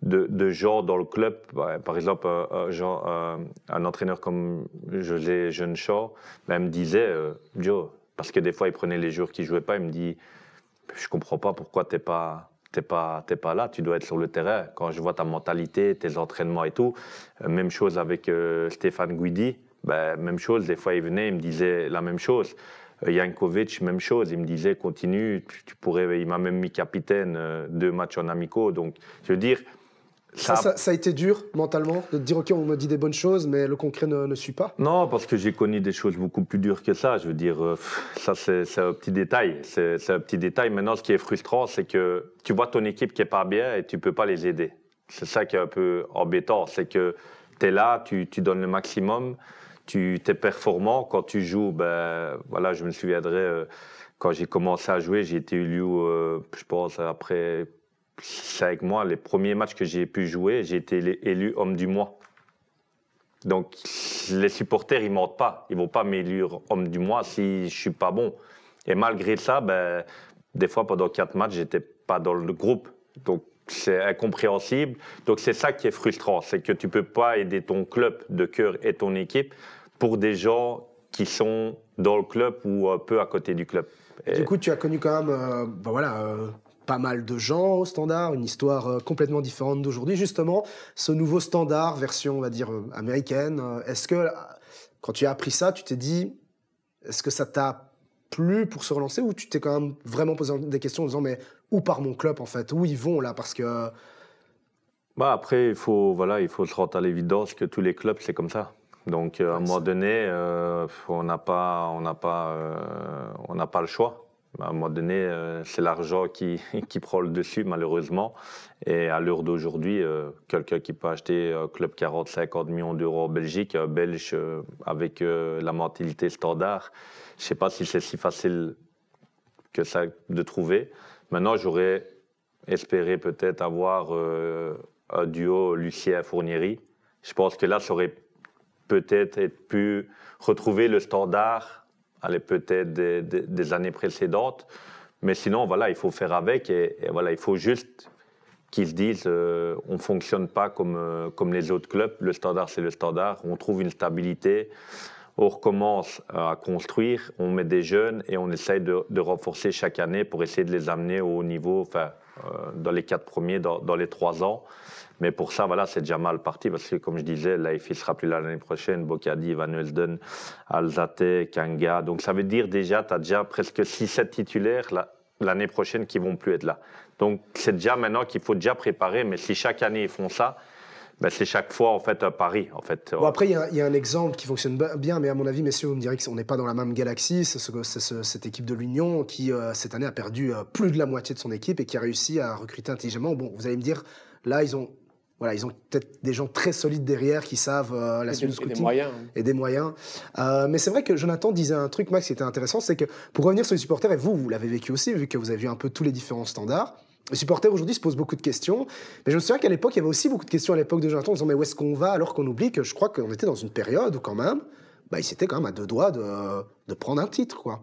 de gens dans le club. Par exemple, un entraîneur comme José Jeunechamp me disait, Joe, parce que des fois, il prenait les joueurs qui ne jouaient pas, il me dit, je ne comprends pas pourquoi tu n'es pas là, tu dois être sur le terrain. Quand je vois ta mentalité, tes entraînements et tout, même chose avec Stéphane Guidi, même chose, des fois il venait, il me disait la même chose. Jankovic, même chose, il me disait continue, il m'a même mis capitaine 2 matchs en amicaux. Donc, je veux dire,
ça a été dur mentalement de te dire ok, on me dit des bonnes choses, mais le concret ne suit pas.
Non, parce que j'ai connu des choses beaucoup plus dures que ça. Je veux dire, ça c'est un petit détail. C'est un petit détail. Maintenant, ce qui est frustrant, c'est que tu vois ton équipe qui est pas bien et tu peux pas les aider. C'est ça qui est un peu embêtant, c'est que tu es là, tu donnes le maximum, tu es performant. Quand tu joues, voilà, je me souviendrai quand j'ai commencé à jouer, j'ai été élu, je pense après. C'est avec moi, les premiers matchs que j'ai pu jouer, j'ai été élu homme du mois. Donc, les supporters, ils ne mentent pas. Ils ne vont pas m'élire homme du mois si je ne suis pas bon. Et malgré ça, des fois, pendant 4 matchs, je n'étais pas dans le groupe. Donc, c'est incompréhensible. Donc, c'est ça qui est frustrant. C'est que tu ne peux pas aider ton club de cœur et ton équipe pour des gens qui sont dans le club ou un peu à côté du club.
Et du coup, tu as connu quand même... pas mal de gens au Standard, une histoire complètement différente d'aujourd'hui. Justement, ce nouveau Standard, version, on va dire, américaine, est-ce que, quand tu as appris ça, tu t'es dit, est-ce que ça t'a plu pour se relancer ou tu t'es quand même vraiment posé des questions en disant, mais où part mon club, en fait? Où ils vont, là? Parce que...
Après, il faut se rendre à l'évidence que tous les clubs, c'est comme ça. Donc, à un moment donné, on n'a pas le choix. À un moment donné, c'est l'argent qui prend le dessus, malheureusement. Et à l'heure d'aujourd'hui, quelqu'un qui peut acheter un club 40-50 millions d'euros en Belgique, un Belge avec la mentalité Standard, je ne sais pas si c'est si facile que ça de trouver. Maintenant, j'aurais espéré peut-être avoir un duo Lucien-Fournieri. Je pense que là, ça aurait peut-être pu retrouver le Standard peut-être des années précédentes. Mais sinon, voilà, il faut faire avec et voilà, il faut juste qu'ils se disent on ne fonctionne pas comme les autres clubs. Le Standard, c'est le Standard. On trouve une stabilité. On recommence à construire. On met des jeunes et on essaye de renforcer chaque année pour essayer de les amener au haut niveau, dans les 4 premiers, dans les 3 ans. Mais pour ça, voilà, c'est déjà mal parti parce que, comme je disais, l'AFI ne sera plus là l'année prochaine. Bocadi, Van Heusden, Alzate, Kanga. Donc, ça veut dire déjà, tu as déjà presque 6-7 titulaires l'année prochaine qui ne vont plus être là. Donc, c'est déjà maintenant qu'il faut déjà préparer. Mais si chaque année, ils font ça, c'est chaque fois, en fait, un pari. En fait.
Bon, après, il y a un exemple qui fonctionne bien, mais à mon avis, messieurs, vous me direz qu'on n'est pas dans la même galaxie. C'est cette équipe de l'Union qui, cette année, a perdu plus de la moitié de son équipe et qui a réussi à recruter intelligemment. Bon, vous allez me dire, là, ils ont peut-être des gens très solides derrière qui savent la suite du scouting. Et des moyens. Mais c'est vrai que Jonathan disait un truc, Max, qui était intéressant, c'est que pour revenir sur les supporters, et vous l'avez vécu aussi, vu que vous avez vu un peu tous les différents standards, les supporters aujourd'hui se posent beaucoup de questions. Mais je me souviens qu'à l'époque, il y avait aussi beaucoup de questions à l'époque de Jonathan en disant mais où est-ce qu'on va? Alors qu'on oublie que je crois qu'on était dans une période où quand même, ils étaient quand même à 2 doigts de prendre un titre, quoi.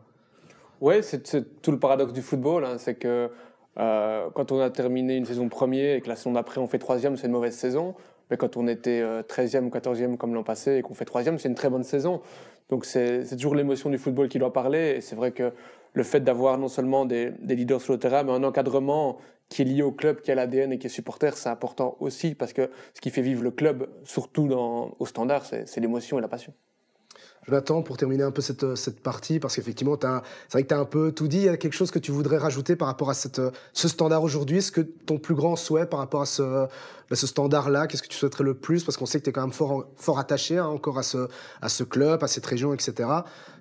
Ouais, c'est tout le paradoxe du football, hein, c'est que quand on a terminé une saison premier et que la saison d'après on fait 3e, c'est une mauvaise saison. Mais quand on était 13e ou 14e comme l'an passé et qu'on fait 3e, c'est une très bonne saison. Donc c'est toujours l'émotion du football qui doit parler. Et c'est vrai que le fait d'avoir non seulement des leaders sur le terrain, mais un encadrement qui est lié au club, qui a l'ADN et qui est supporter, c'est important aussi parce que ce qui fait vivre le club, surtout au Standard, c'est l'émotion et la passion.
Jonathan, pour terminer un peu cette partie, parce qu'effectivement, c'est vrai que tu as un peu tout dit. Il y a quelque chose que tu voudrais rajouter par rapport à ce standard aujourd'hui? Est-ce que ton plus grand souhait par rapport à ce standard-là, qu'est-ce que tu souhaiterais le plus? Parce qu'on sait que tu es quand même fort attaché encore à ce club, à cette région, etc.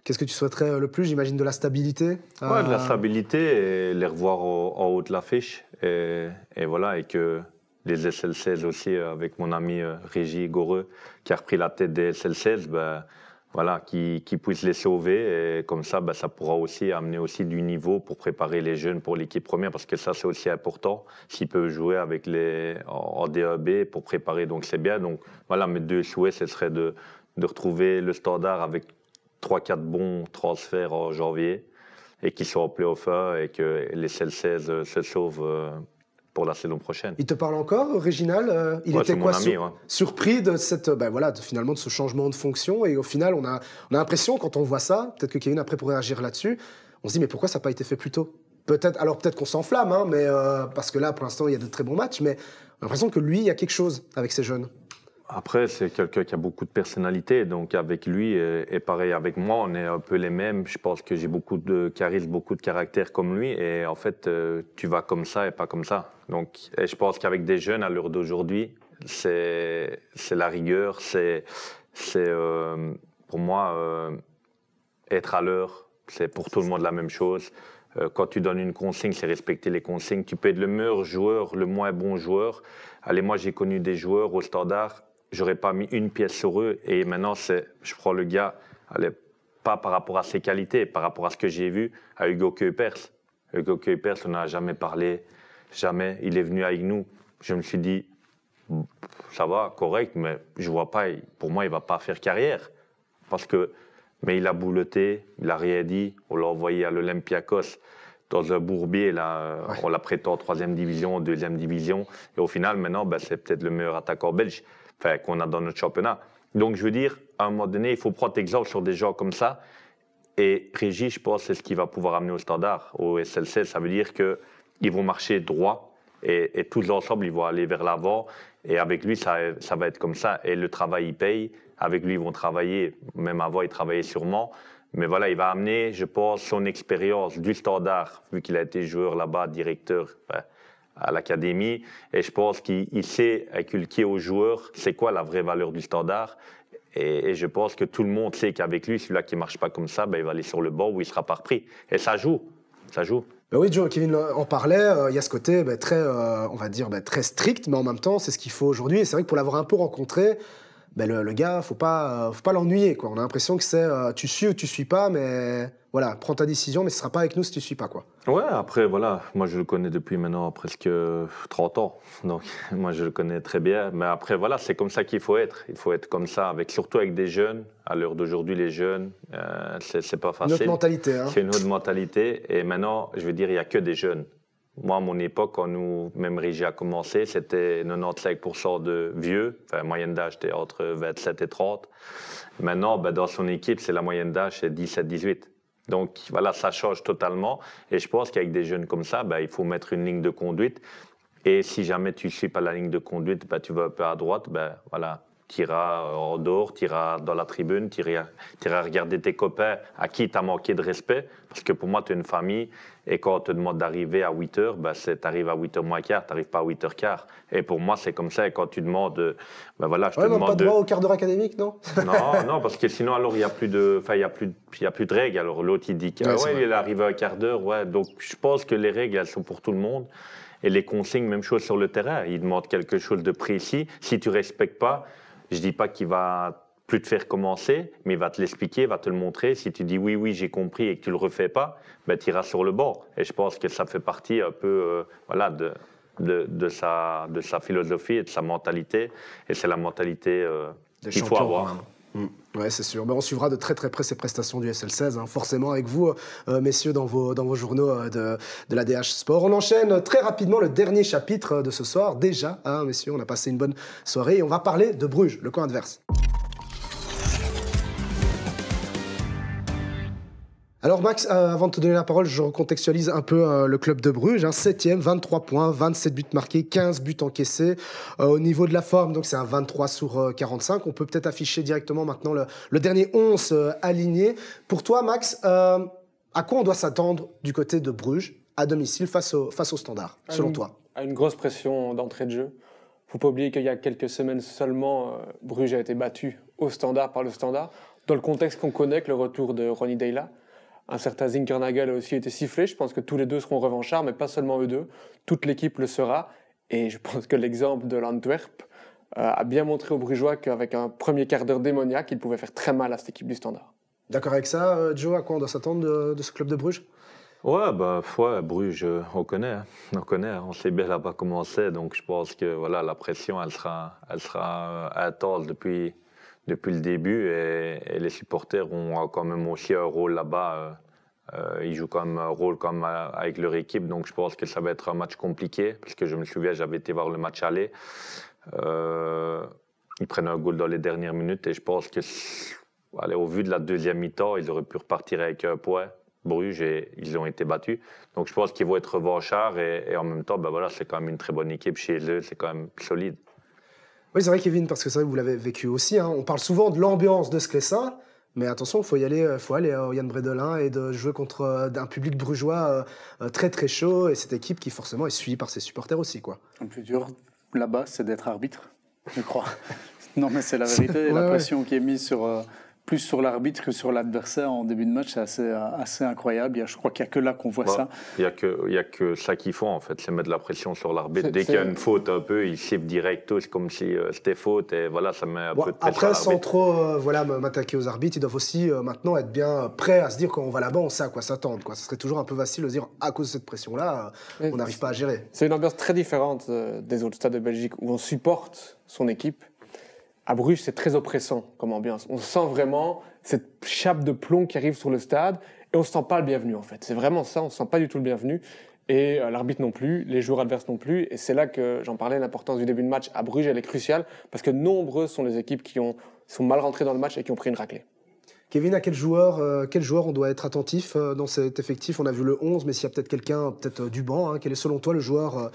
Qu'est-ce que tu souhaiterais le plus? J'imagine de la stabilité.
Ouais, de la stabilité et les revoir en haut de l'affiche. Et voilà, et que les SL16 aussi, avec mon ami Régis Goreux, qui a repris la tête des SL16, voilà, qui puisse les sauver. Et comme ça, ça pourra aussi amener aussi du niveau pour préparer les jeunes pour l'équipe première, parce que ça, c'est aussi important. S'ils peuvent jouer avec en DEB pour préparer, donc c'est bien. Donc voilà, mes 2 souhaits, ce serait de retrouver le Standard avec 3-4 bons transferts en janvier et qu'ils soient en play-off et que les CL16 se sauvent pour la saison prochaine.
Il te parle encore, Réginal? Il était quoi, surpris de finalement de ce changement de fonction, et au final on a l'impression, quand on voit ça, peut-être que Kevin après pourrait réagir là-dessus, on se dit mais pourquoi ça n'a pas été fait plus tôt? Peut-être qu'on s'enflamme, hein, mais parce que là pour l'instant il y a de très bons matchs, mais on a l'impression que lui il y a quelque chose avec ces jeunes.
Après, c'est quelqu'un qui a beaucoup de personnalité, donc avec lui, et pareil avec moi, on est un peu les mêmes. Je pense que j'ai beaucoup de charisme, beaucoup de caractère comme lui, et en fait, tu vas comme ça et pas comme ça. Donc, et je pense qu'avec des jeunes, à l'heure d'aujourd'hui, c'est la rigueur, c'est pour moi, être à l'heure, c'est pour tout le monde la même chose. Quand tu donnes une consigne, c'est respecter les consignes. Tu peux être le meilleur joueur, le moins bon joueur. Allez, moi, j'ai connu des joueurs au Standard, j'aurais pas mis une pièce sur eux. Et maintenant, je prends le gars, allez, pas par rapport à ses qualités, par rapport à ce que j'ai vu à Hugo Kuipers. Hugo Kuipers, on n'a jamais parlé, jamais. Il est venu avec nous. Je me suis dit, ça va, correct, mais je vois pas, pour moi, il va pas faire carrière. Mais il a bouleté, il a rien dit. On l'a envoyé à l'Olympiakos dans un bourbier. Là, on l'a prêté en 3e division, en 2e division. Et au final, maintenant, c'est peut-être le meilleur attaquant belge qu'on a dans notre championnat. Donc, je veux dire, à un moment donné, il faut prendre exemple sur des gens comme ça. Et Régis, je pense, c'est ce qu'il va pouvoir amener au Standard, au SL16. Ça veut dire qu'ils vont marcher droit et tous ensemble, ils vont aller vers l'avant. Et avec lui, ça va être comme ça. Et le travail, il paye. Avec lui, ils vont travailler. Même avant, ils travaillaient sûrement. Mais voilà, il va amener, je pense, son expérience du Standard, vu qu'il a été joueur là-bas, directeur à l'académie. Et je pense qu'il sait inculquer aux joueurs c'est quoi la vraie valeur du Standard. Et je pense que tout le monde sait qu'avec lui, celui-là qui ne marche pas comme ça, il va aller sur le banc où il ne sera pas repris. Et ça joue. Ça joue.
Oui, Joe, Kevin en parlait, il y a ce côté très, on va dire, très strict, mais en même temps, c'est ce qu'il faut aujourd'hui. Et c'est vrai que pour l'avoir un peu rencontré, le gars, faut pas l'ennuyer, quoi. On a l'impression que c'est tu suis ou tu suis pas, mais voilà, prends ta décision, mais ce sera pas avec nous si tu suis pas, quoi.
Ouais, après, voilà, moi je le connais depuis maintenant presque 30 ans, donc moi je le connais très bien. Mais après, voilà, c'est comme ça qu'il faut être. Il faut être comme ça, surtout avec des jeunes. À l'heure d'aujourd'hui, les jeunes, c'est pas facile.
Une autre mentalité, hein.
C'est une autre mentalité. Et maintenant, je veux dire, il n'y a que des jeunes. Moi, à mon époque, quand même Régie a commencé, c'était 95% de vieux. Enfin, moyenne d'âge était entre 27 et 30. Maintenant, dans son équipe, c'est la moyenne d'âge, c'est 17-18. Donc, voilà, ça change totalement. Et je pense qu'avec des jeunes comme ça, il faut mettre une ligne de conduite. Et si jamais tu ne suis pas la ligne de conduite, tu vas un peu à droite, voilà. Tu iras en dehors, tu iras dans la tribune, tu iras regarder tes copains à qui tu as manqué de respect. Parce que pour moi, tu es une famille. Et quand on te demande d'arriver à 8h, tu arrives à 8h moins quart, tu n'arrives pas à 8h15. Et pour moi, c'est comme ça. Et quand tu demandes, voilà, je te demande.
Pas droit au quart d'heure académique, non?
Non, parce que sinon, alors, il n'y a plus de règles. Alors, l'autre, il dit qu'il il arrive à un quart d'heure. Ouais. Donc, je pense que les règles, elles sont pour tout le monde. Et les consignes, même chose sur le terrain. Ils demandent quelque chose de précis. Si tu ne respectes pas, je ne dis pas qu'il va plus te faire commencer, mais il va te l'expliquer, il va te le montrer. Si tu dis oui, j'ai compris et que tu ne le refais pas, tu iras sur le banc. Et je pense que ça fait partie un peu de sa philosophie et de sa mentalité. Et c'est la mentalité qu'il faut avoir.
Ouais, c'est sûr. On suivra de très très près ces prestations du SL16, hein, forcément avec vous, messieurs, dans vos journaux de la DH Sport. On enchaîne très rapidement le dernier chapitre de ce soir. Déjà, hein, messieurs, on a passé une bonne soirée et on va parler de Bruges, le camp adverse. Alors Max, avant de te donner la parole, je recontextualise un peu le club de Bruges, 7e, 23 points, 27 buts marqués, 15 buts encaissés. Au niveau de la forme, donc c'est un 23 sur 45. On peut peut-être afficher directement maintenant le dernier 11 aligné. Pour toi Max, à quoi on doit s'attendre du côté de Bruges à domicile face au Standard, selon toi?
À une grosse pression d'entrée de jeu. Il ne faut pas oublier qu'il y a quelques semaines seulement, Bruges a été battu au Standard par le Standard. Dans le contexte qu'on connaît, avec le retour de Ronny Deila. Un certain Zinkernagel a aussi été sifflé. Je pense que tous les deux seront revanchards, mais pas seulement eux deux. Toute l'équipe le sera. Et je pense que l'exemple de l'Antwerp a bien montré aux Brugeois qu'avec un premier quart d'heure démoniaque, il pouvait faire très mal à cette équipe du Standard.
D'accord avec ça, Joe, à quoi on doit s'attendre de ce club de Bruges?
Ouais, Bruges, on connaît, hein. On sait bien là-bas comment c'est, donc je pense que voilà, la pression, elle sera intense depuis le début et les supporters ont quand même aussi un rôle là-bas. Ils jouent quand même un rôle avec leur équipe, donc je pense que ça va être un match compliqué, parce que je me souviens, j'avais été voir le match aller. Ils prennent un goal dans les dernières minutes et je pense que, au vu de la deuxième mi-temps, ils auraient pu repartir avec un point. Bruges et ils ont été battus. Donc je pense qu'ils vont être revanchards et en même temps, c'est quand même une très bonne équipe chez eux, c'est quand même solide.
Oui, c'est vrai, Kevin, parce que c'est vrai que vous l'avez vécu aussi. Hein. On parle souvent de l'ambiance de Sclessin, mais attention, il faut aller au Jan Bredelin et de jouer contre un public brugeois très très chaud et cette équipe qui forcément est suivie par ses supporters aussi, quoi.
Le plus dur là-bas, c'est d'être arbitre, je crois. Non, mais c'est la vérité. La pression qui est mise plus sur l'arbitre que sur l'adversaire en début de match, c'est assez incroyable. Je crois qu'il n'y a que là qu'on voit ça.
Il n'y a que ça qu'ils font, en fait, c'est mettre la pression sur l'arbitre. Dès qu'il y a une faute un peu, ils sifflent direct, c'est comme si c'était faute, et voilà, ça met un peu de pression.
Après, sans trop m'attaquer aux arbitres, ils doivent aussi maintenant être bien prêts à se dire quand on va là-bas, on sait à quoi s'attendre. Ce serait toujours un peu facile de se dire, à cause de cette pression-là, on n'arrive pas à gérer.
C'est une ambiance très différente des autres stades de Belgique, où on supporte son équipe. À Bruges, c'est très oppressant comme ambiance. On sent vraiment cette chape de plomb qui arrive sur le stade et on ne se sent pas le bienvenu en fait. C'est vraiment ça, on ne se sent pas du tout le bienvenu. Et l'arbitre non plus, les joueurs adverses non plus. Et c'est là que j'en parlais, l'importance du début de match à Bruges, elle est cruciale parce que nombreuses sont les équipes qui sont mal rentrées dans le match et qui ont pris une raclée.
Kevin, à quel joueur on doit être attentif dans cet effectif? On a vu le 11, mais s'il y a peut-être quelqu'un du banc, quel est selon toi le joueur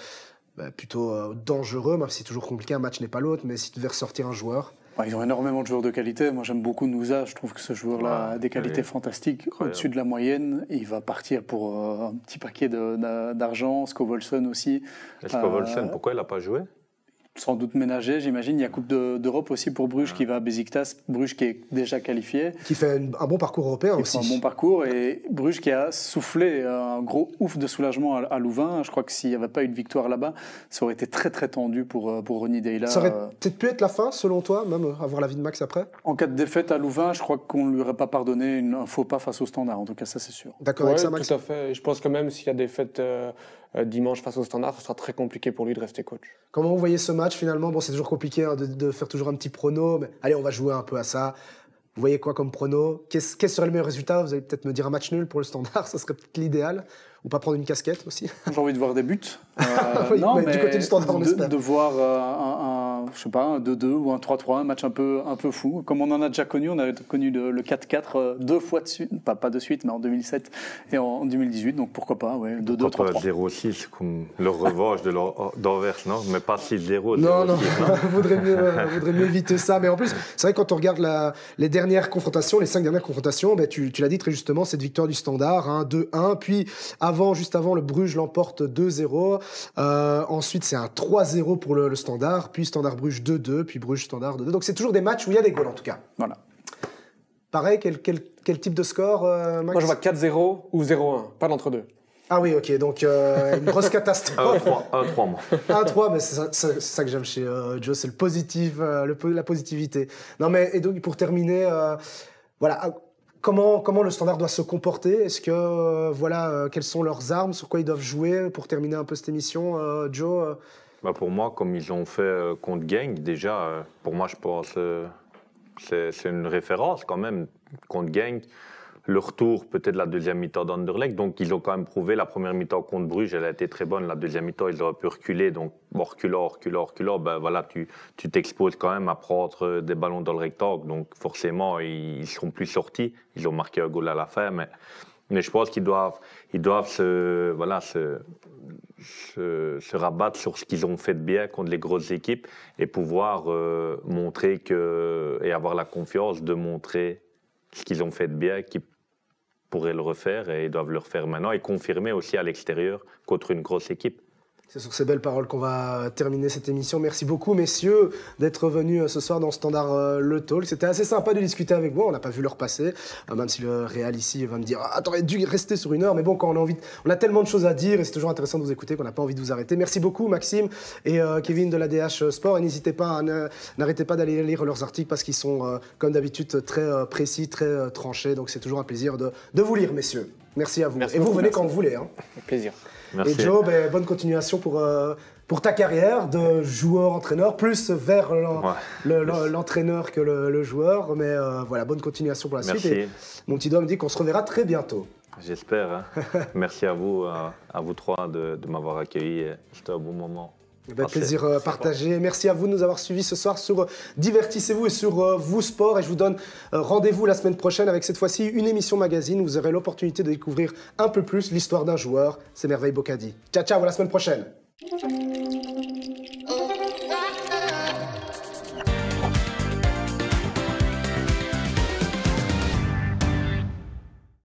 plutôt dangereux, même si c'est toujours compliqué, un match n'est pas l'autre, mais si tu devais ressortir un joueur?
Ils ont énormément de joueurs de qualité. Moi, j'aime beaucoup Nouza. Je trouve que ce joueur-là a des qualités fantastiques. Au-dessus de la moyenne, il va partir pour un petit paquet d'argent. Scovolson aussi.
Scovolson, pourquoi il n'a pas joué?
Sans doute ménager, j'imagine. Il y a Coupe d'Europe aussi pour Bruges qui va à Besiktas. Bruges qui est déjà qualifié.
Qui fait un bon parcours européen aussi.
Qui fait un bon parcours. Et Bruges qui a soufflé un gros ouf de soulagement à Louvain. Je crois que s'il n'y avait pas eu de victoire là-bas, ça aurait été très très tendu pour Ronny Deila.
Ça aurait peut-être pu être la fin, selon toi, même avoir l'avis de Max après?
En cas de défaite à Louvain, je crois qu'on ne lui aurait pas pardonné un faux pas face au Standard. En tout cas, ça c'est sûr.
D'accord avec ça, Max?
Tout à fait. Je pense que même s'il y a défaite dimanche face au Standard, ce sera très compliqué pour lui de rester coach.
Comment vous voyez ce match finalement? Bon, c'est toujours compliqué de faire toujours un petit prono, mais allez, on va jouer un peu à ça. Vous voyez quoi comme prono? Quel serait le meilleur résultat? Vous allez peut-être me dire un match nul pour le Standard, ça serait peut-être l'idéal. Ou pas prendre une casquette aussi?
J'ai envie de voir des buts.
Oui, non, mais du côté du Standard, on espère.
De voir un 2-2 ou un 3-3, un match un peu fou. Comme on en a déjà connu, on a connu le 4-4 deux fois de suite, pas de suite, mais en 2007 et en 2018, donc pourquoi pas, 2-2, 3-3.
0-6, comme le revanche d'Anvers, non? Mais pas 6-0.
Non, vaudrait mieux éviter ça. Mais en plus, c'est vrai que quand on regarde les dernières confrontations, les 5 dernières confrontations, tu l'as dit très justement, cette victoire du Standard, 2-1, puis juste avant, le Bruges l'emporte 2-0. Ensuite, c'est un 3-0 pour le Standard, puis Standard-Bruges 2-2, puis Bruges-Standard 2-2. Donc, c'est toujours des matchs où il y a des goals, en tout cas.
Voilà.
Pareil, quel type de score, Max?
Moi, je vois 4-0 ou 0-1, pas d'entre-deux.
Ah oui, ok, donc une grosse catastrophe.
1-3, moi.
1-3, mais c'est ça que j'aime chez Joe, c'est le positif, la positivité. Non, mais et donc, pour terminer, voilà... Comment le Standard doit se comporter? Est-ce que, quelles sont leurs armes? Sur quoi ils doivent jouer pour terminer un peu cette émission, Joe?
Pour moi, comme ils ont fait contre Genk, déjà, pour moi, je pense c'est une référence quand même contre Genk. Le retour, peut-être la deuxième mi-temps d'Anderlecht. Donc, ils ont quand même prouvé. La première mi-temps contre Bruges, elle a été très bonne. La deuxième mi-temps, ils auraient pu reculer. Donc, reculant, voilà, tu t'exposes quand même à prendre des ballons dans le rectangle. Donc, forcément, ils seront plus sortis. Ils ont marqué un goal à la fin. Mais je pense qu'ils doivent se rabattre sur ce qu'ils ont fait de bien contre les grosses équipes et pouvoir montrer et avoir la confiance de montrer ce qu'ils ont fait de bien, qu'ils pourraient le refaire et ils doivent le refaire maintenant et confirmer aussi à l'extérieur contre une grosse équipe.
C'est sur ces belles paroles qu'on va terminer cette émission. Merci beaucoup, messieurs, d'être venus ce soir dans Standard Le Talk. C'était assez sympa de discuter avec vous. On n'a pas vu l'heure passer, même si le réal ici va me dire « Ah, t'aurais dû rester sur 1 heure ». Mais bon, quand on a tellement de choses à dire et c'est toujours intéressant de vous écouter qu'on n'a pas envie de vous arrêter. Merci beaucoup, Maxime et Kevin de l'ADH Sport. Et n'hésitez pas, n'arrêtez pas d'aller lire leurs articles parce qu'ils sont, comme d'habitude, très précis, très tranchés. Donc c'est toujours un plaisir de vous lire, messieurs. Merci à vous.
Merci
et vous
beaucoup,
venez
merci.
quand vous voulez. Hein.
Avec plaisir.
Merci.
Et Joe, bonne continuation pour ta carrière de joueur-entraîneur, plus vers l'entraîneur que le joueur. Mais voilà, bonne continuation pour la suite. Et mon petit doigt me dit qu'on se reverra très bientôt.
J'espère. Hein. Merci à vous trois de m'avoir accueilli. C'était un bon moment.
Plaisir partagé. Merci à vous de nous avoir suivis ce soir sur Divertissez-vous et sur Vous Sport. Et je vous donne rendez-vous la semaine prochaine avec cette fois-ci une émission magazine où vous aurez l'opportunité de découvrir un peu plus l'histoire d'un joueur. C'est Merveille Bocadi. Ciao, ciao, à la semaine prochaine.